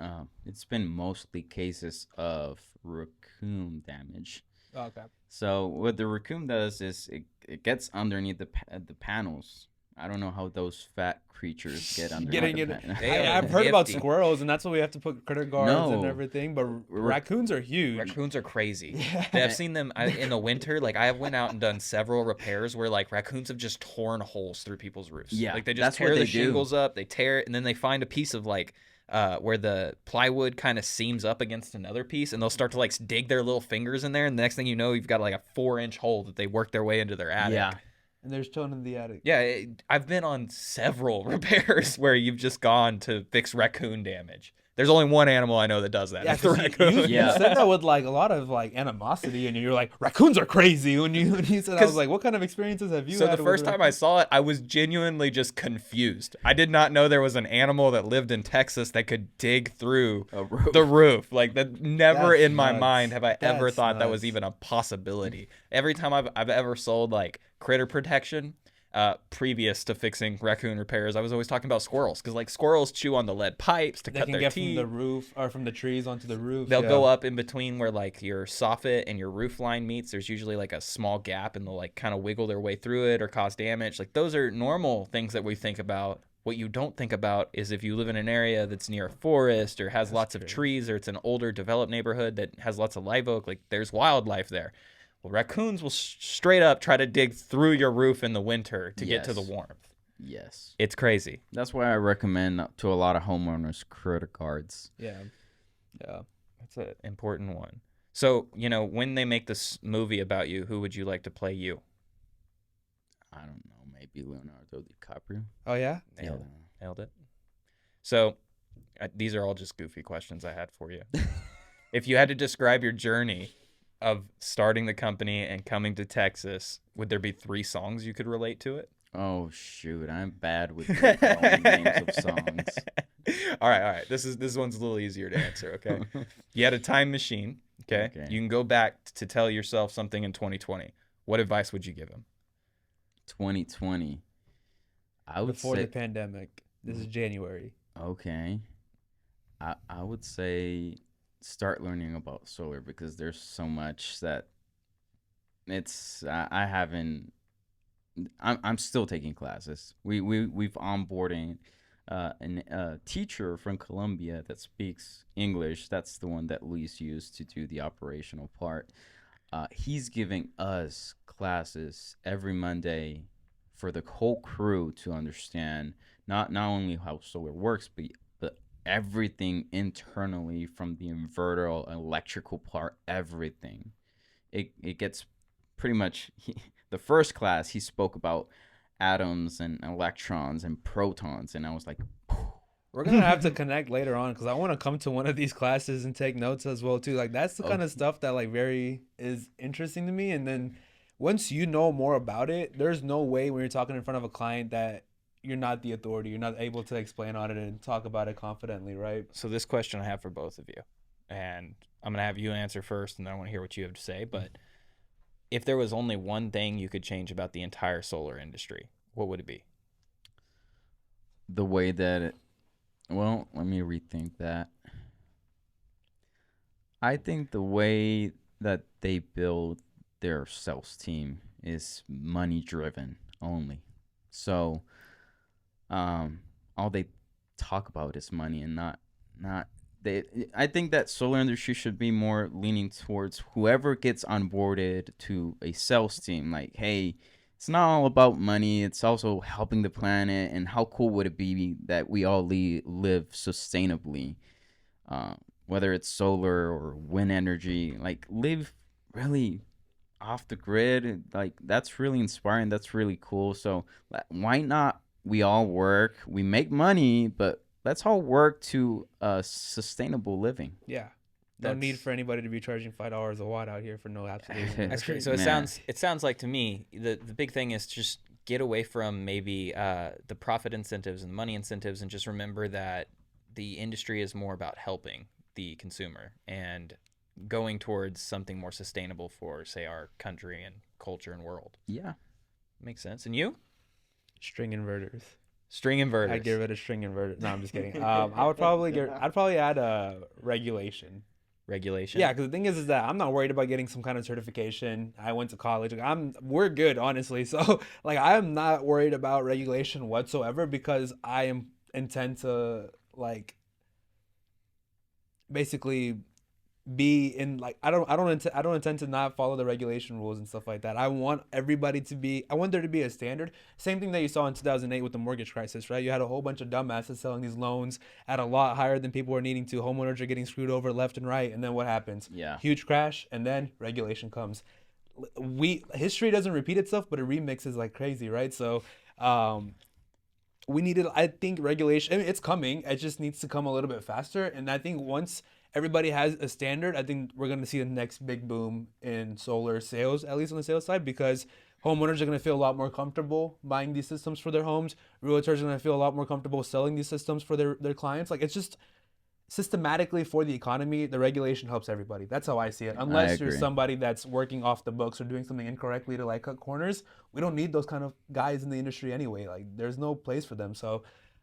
it's been mostly cases of raccoon damage. Okay. So what the raccoon does is it gets underneath the panels. I don't know how those fat creatures get underneath Getting the it. panels. I've heard about nifty. squirrels, and that's why we have to put critter guards and No. everything. But raccoons are huge. Raccoons are crazy. Yeah. I've seen them in the winter. Like, I went out and done several repairs where like raccoons have just torn holes through people's roofs. Yeah, Like they just that's what tear the they do. shingles up, they tear it, and then they find a piece of like where the plywood kind of seams up against another piece, and they'll start to like dig their little fingers in there, and the next thing you know, you've got like a 4-inch hole that they work their way into their attic. Yeah. And they're still in the attic. Yeah, I've been on several repairs where you've just gone to fix raccoon damage. There's only one animal I know that does that. Yeah, It's the 'cause raccoon. you said that with like a lot of like animosity, and you're like, raccoons are crazy. When you said, I was like, what kind of experiences have you So had? the with first time I raccoons? saw it, I was genuinely just confused. I did not know there was an animal that lived in Texas that could dig through A roof. the roof. Like that, never That's in my nuts. mind have I ever That's thought that was nuts. even a possibility. Every time I've ever sold like critter protection, previous to fixing raccoon repairs, I was always talking about squirrels, because like squirrels chew on the lead pipes to They cut can their get teeth. from the roof or from the trees onto the roof. They'll yeah. go up in between where like your soffit and your roof line meets. There's usually like a small gap, and they'll like kind of wiggle their way through it or cause damage. Like those are normal things that we think about. What you don't think about is if you live in an area that's near a forest or has lots of trees, or it's an older developed neighborhood that has lots of live oak, like there's wildlife there. Well, raccoons will straight up try to dig through your roof in the winter to get to the Yes. warmth. Yes. It's crazy. That's why I recommend to a lot of homeowners credit cards. Yeah. Yeah. That's an important one. So, you know, when they make this movie about you, who would you like to play you? I don't know, maybe Leonardo DiCaprio. Oh yeah. Nailed it. Nailed it. So, these are all just goofy questions I had for you. If you had to describe your journey of starting the company and coming to Texas, would there be 3 songs you could relate to it? Oh shoot, I'm bad with recalling names of songs. All right. This one's a little easier to answer, okay? You had a time machine, okay? Okay. You can go back to tell yourself something in 2020. What advice would you give him? 2020. I would Before say the pandemic. This is January. okay. I would say start learning about solar, because there's so much that it's I haven't. I'm still taking classes. We've onboarding a teacher from Colombia that speaks English. That's the one that Luis used to do the operational part. He's giving us classes every Monday for the whole crew to understand not only how solar works, but everything internally, from the inverter, electrical part, everything. It gets pretty much the first class he spoke about atoms and electrons and protons, and I was like, We're gonna have to connect later on, because I want to come to one of these classes and take notes as well too. Like that's the kind of stuff that like very is interesting to me. And then once you know more about it, there's no way when you're talking in front of a client that you're not the authority. You're not able to explain on it and talk about it confidently, right? So this question I have for both of you, and I'm gonna have you answer first, and then I want to hear what you have to say. But if there was only one thing you could change about the entire solar industry, what would it be? the way that well, let me rethink that. I think the way that they build their sales team is money driven only. So all they talk about is money, and not they. I think that solar industry should be more leaning towards whoever gets onboarded to a sales team, like, hey, it's not all about money, it's also helping the planet, and how cool would it be that we all live sustainably, whether it's solar or wind energy, like live really off the grid. Like that's really inspiring, that's really cool. So why not we all work, we make money, but let's all work to sustainable living. Yeah. No need for anybody to be charging $5 a watt out here for no absolute reason. That's great. So it Man. sounds like to me the big thing is just get away from maybe the profit incentives and the money incentives, and just remember that the industry is more about helping the consumer and going towards something more sustainable for, say, our country and culture and world. Yeah. Makes sense. And you? String inverters. String inverters. I'd get rid of string inverters. No, I'm just kidding. I'd probably add a regulation. Regulation. Yeah, because the thing is that I'm not worried about getting some kind of certification. I went to college. Like, we're good, honestly. So like I am not worried about regulation whatsoever, because intend to like basically be in like I don't intend to not follow the regulation rules and stuff like that. I want everybody to be I want there to be a standard. Same thing that you saw in 2008 with the mortgage crisis, right? You had a whole bunch of dumbasses selling these loans at a lot higher than people were needing to. Homeowners are getting screwed over left and right, and then what happens? Yeah. Huge crash, and then regulation comes. History doesn't repeat itself, but it remixes like crazy, right? So we needed, I think, regulation. I mean, it's coming. It just needs to come a little bit faster. And I think once everybody has a standard, I think we're going to see the next big boom in solar sales, at least on the sales side, because homeowners are going to feel a lot more comfortable buying these systems for their homes. Realtors are going to feel a lot more comfortable selling these systems for their clients. Like, it's just systematically for the economy, the regulation helps everybody. That's how I see it. Unless you're somebody that's working off the books or doing something incorrectly to like cut corners, we don't need those kind of guys in the industry anyway. Like, there's no place for them. So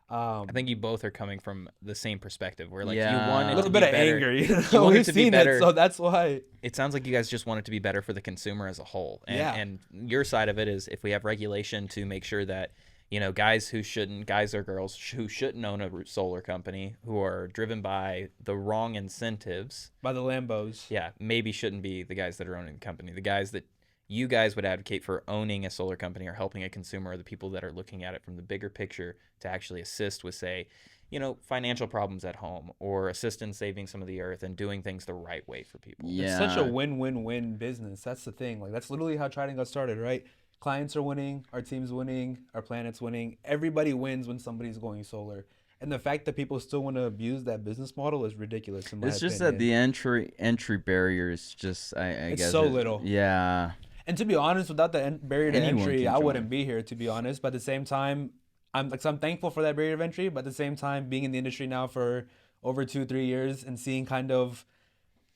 I think you both are coming from the same perspective where like Yeah. you want a it little to bit be of better. anger. You want it We've to be seen better. it, so that's why. It sounds like you guys just want it to be better for the consumer as a whole. And, Yeah. and your side of it is if we have regulation to make sure that, you know, guys or girls who shouldn't own a solar company, who are driven by the wrong incentives, By the Lambos. yeah, maybe shouldn't be the guys that are owning the company. The guys that you guys would advocate for owning a solar company or helping a consumer are the people that are looking at it from the bigger picture to actually assist with, say, you know, financial problems at home or assist in saving some of the earth and doing things the right way for people. Yeah. It's such a win-win-win business. That's the thing. Like, that's literally how Trident got started, right? Clients are winning, our team's winning, our planet's winning. Everybody wins when somebody's going solar. And the fact that people still want to abuse that business model is ridiculous in my It's just opinion. that the entry barrier is just I It's guess so little. Yeah. And to be honest, without the barrier to Anyone entry, can I wouldn't join. be here, to be honest. But at the same time, I'm thankful for that barrier of entry. But at the same time, being in the industry now for over 2-3 years and seeing kind of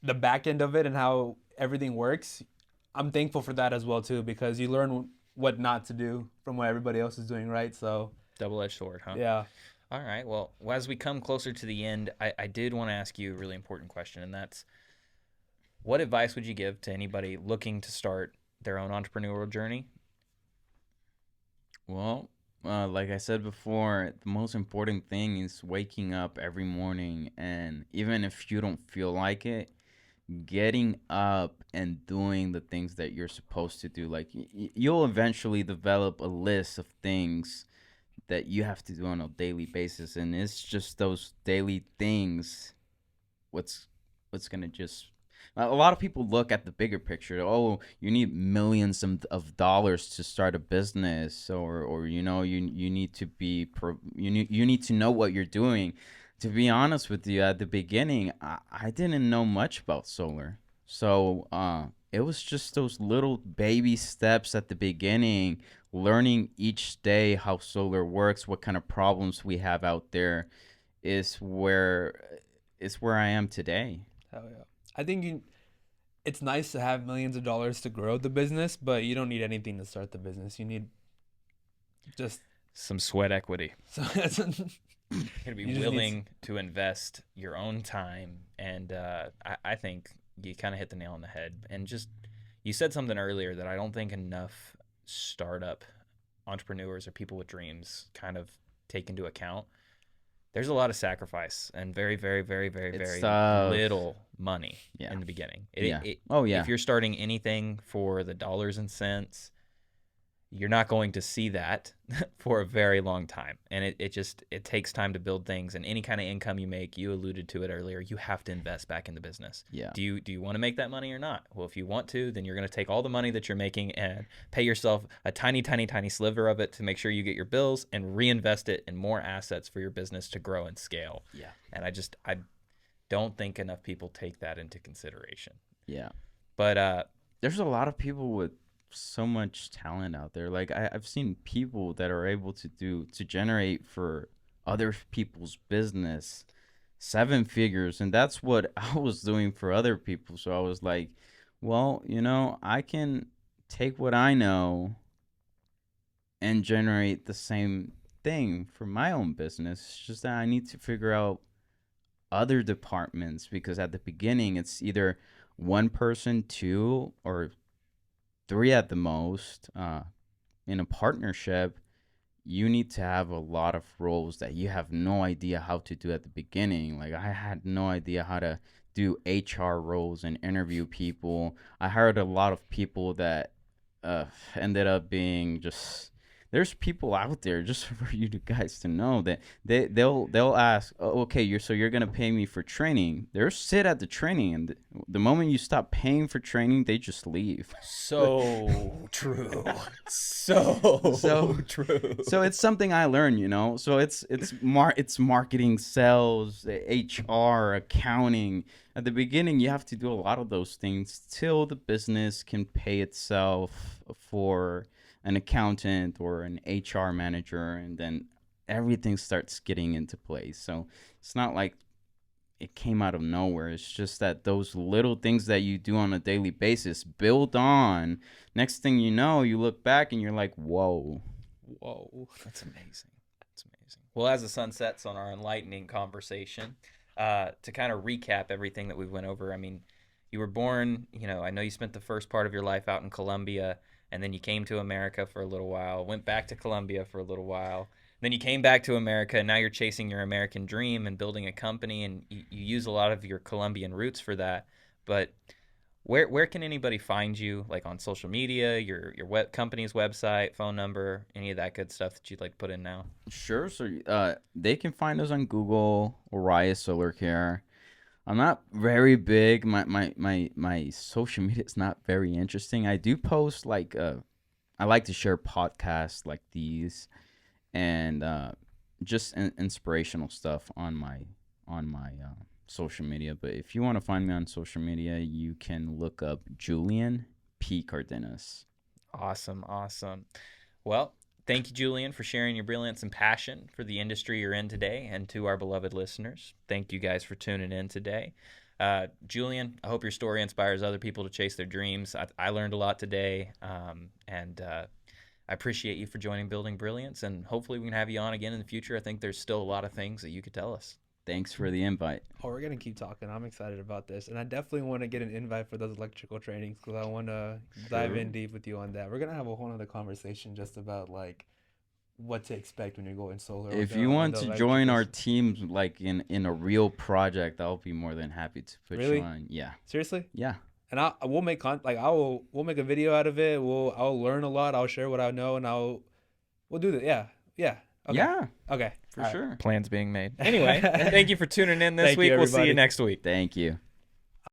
the back end of it and how everything works, I'm thankful for that as well too, because you learn what not to do from what everybody else is doing, right? So Double-edged sword, huh? yeah. All right. Well, as we come closer to the end, I did want to ask you a really important question, and that's what advice would you give to anybody looking to start their own entrepreneurial journey? Well, like I said before, the most important thing is waking up every morning, and even if you don't feel like it, getting up and doing the things that you're supposed to do. Like you'll eventually develop a list of things that you have to do on a daily basis, and it's just those daily things what's gonna just a lot of people look at the bigger picture. Oh, you need millions of dollars to start a business, or you know, you need to be you need to know what you're doing. To be honest with you, at the beginning, I didn't know much about solar, so it was just those little baby steps at the beginning, learning each day how solar works, what kind of problems we have out there, is where I am today. Hell yeah. I think it's nice to have millions of dollars to grow the business, but you don't need anything to start the business. You need just Some sweat equity. so You're going to be You just need willing to invest your own time. And I think you kind of hit the nail on the head. And just, you said something earlier that I don't think enough startup entrepreneurs or people with dreams kind of take into account. There's a lot of sacrifice and very, very, very, very, It's very tough. little money Yeah. in the beginning. Yeah. Oh, yeah. If you're starting anything for the dollars and cents, you're not going to see that for a very long time. And it takes time to build things, and any kind of income you make, you alluded to it earlier, you have to invest back in the business. Yeah. Do you want to make that money or not? Well, if you want to, then you're going to take all the money that you're making and pay yourself a tiny, tiny, tiny sliver of it to make sure you get your bills and reinvest it in more assets for your business to grow and scale. Yeah. And I don't think enough people take that into consideration. Yeah. But There's a lot of people with so much talent out there. Like I've seen people that are able to generate for other people's business 7 figures, and that's what I was doing for other people. So I was like, well, you know, I can take what I know and generate the same thing for my own business. It's just that I need to figure out other departments, because at the beginning it's either one person, 2 or 3 at the most. In a partnership, you need to have a lot of roles that you have no idea how to do at the beginning. Like I had no idea how to do HR roles and interview people. I hired a lot of people that ended up being just, there's people out there, just for you guys to know, that they'll ask, oh, okay, you're gonna pay me for training. They'll sit at the training, and the moment you stop paying for training, they just leave. So true. So true. So it's something I learned, So it's marketing, sales, HR, accounting. At the beginning, you have to do a lot of those things till the business can pay itself for an accountant or an HR manager, and then everything starts getting into place. So it's not like it came out of nowhere. It's just that those little things that you do on a daily basis build on. Next thing you know, you look back and you're like, whoa. That's amazing. That's amazing. Well, as the sun sets on our enlightening conversation, to kind of recap everything that we went over, I mean, you were born, I know you spent the first part of your life out in Colombia, and then you came to America for a little while, went back to Colombia for a little while. Then you came back to America, and now you're chasing your American dream and building a company, and you use a lot of your Colombian roots for that. But where can anybody find you, like on social media, your company's website, phone number, any of that good stuff that you'd like to put in now? Sure. So they can find us on Google, Orus Solar Care. I'm not very big. My social media is not very interesting. I do post I like to share podcasts like these, and just inspirational stuff on my social media. But if you want to find me on social media, you can look up Julian P. Cardenas. Awesome. Well, thank you, Julian, for sharing your brilliance and passion for the industry you're in today, and to our beloved listeners. Thank you guys for tuning in today. Julian, I hope your story inspires other people to chase their dreams. I learned a lot today, and I appreciate you for joining Building Brilliance, and hopefully we can have you on again in the future. I think there's still a lot of things that you could tell us. Thanks for the invite. Oh, we're going to keep talking. I'm excited about this. And I definitely want to get an invite for those electrical trainings, because I want to dive in deep with you on that. We're going to have a whole other conversation just about what to expect when you're going solar. If you want to join our team in a real project, I'll be more than happy to put you on. Yeah. Seriously? Yeah. And we'll make we'll make a video out of it. I'll learn a lot. I'll share what I know, and we'll do that. Yeah. Okay. Yeah. Okay. For sure. Plans being made. Anyway, thank you for tuning in this week. We'll see you next week. Thank you.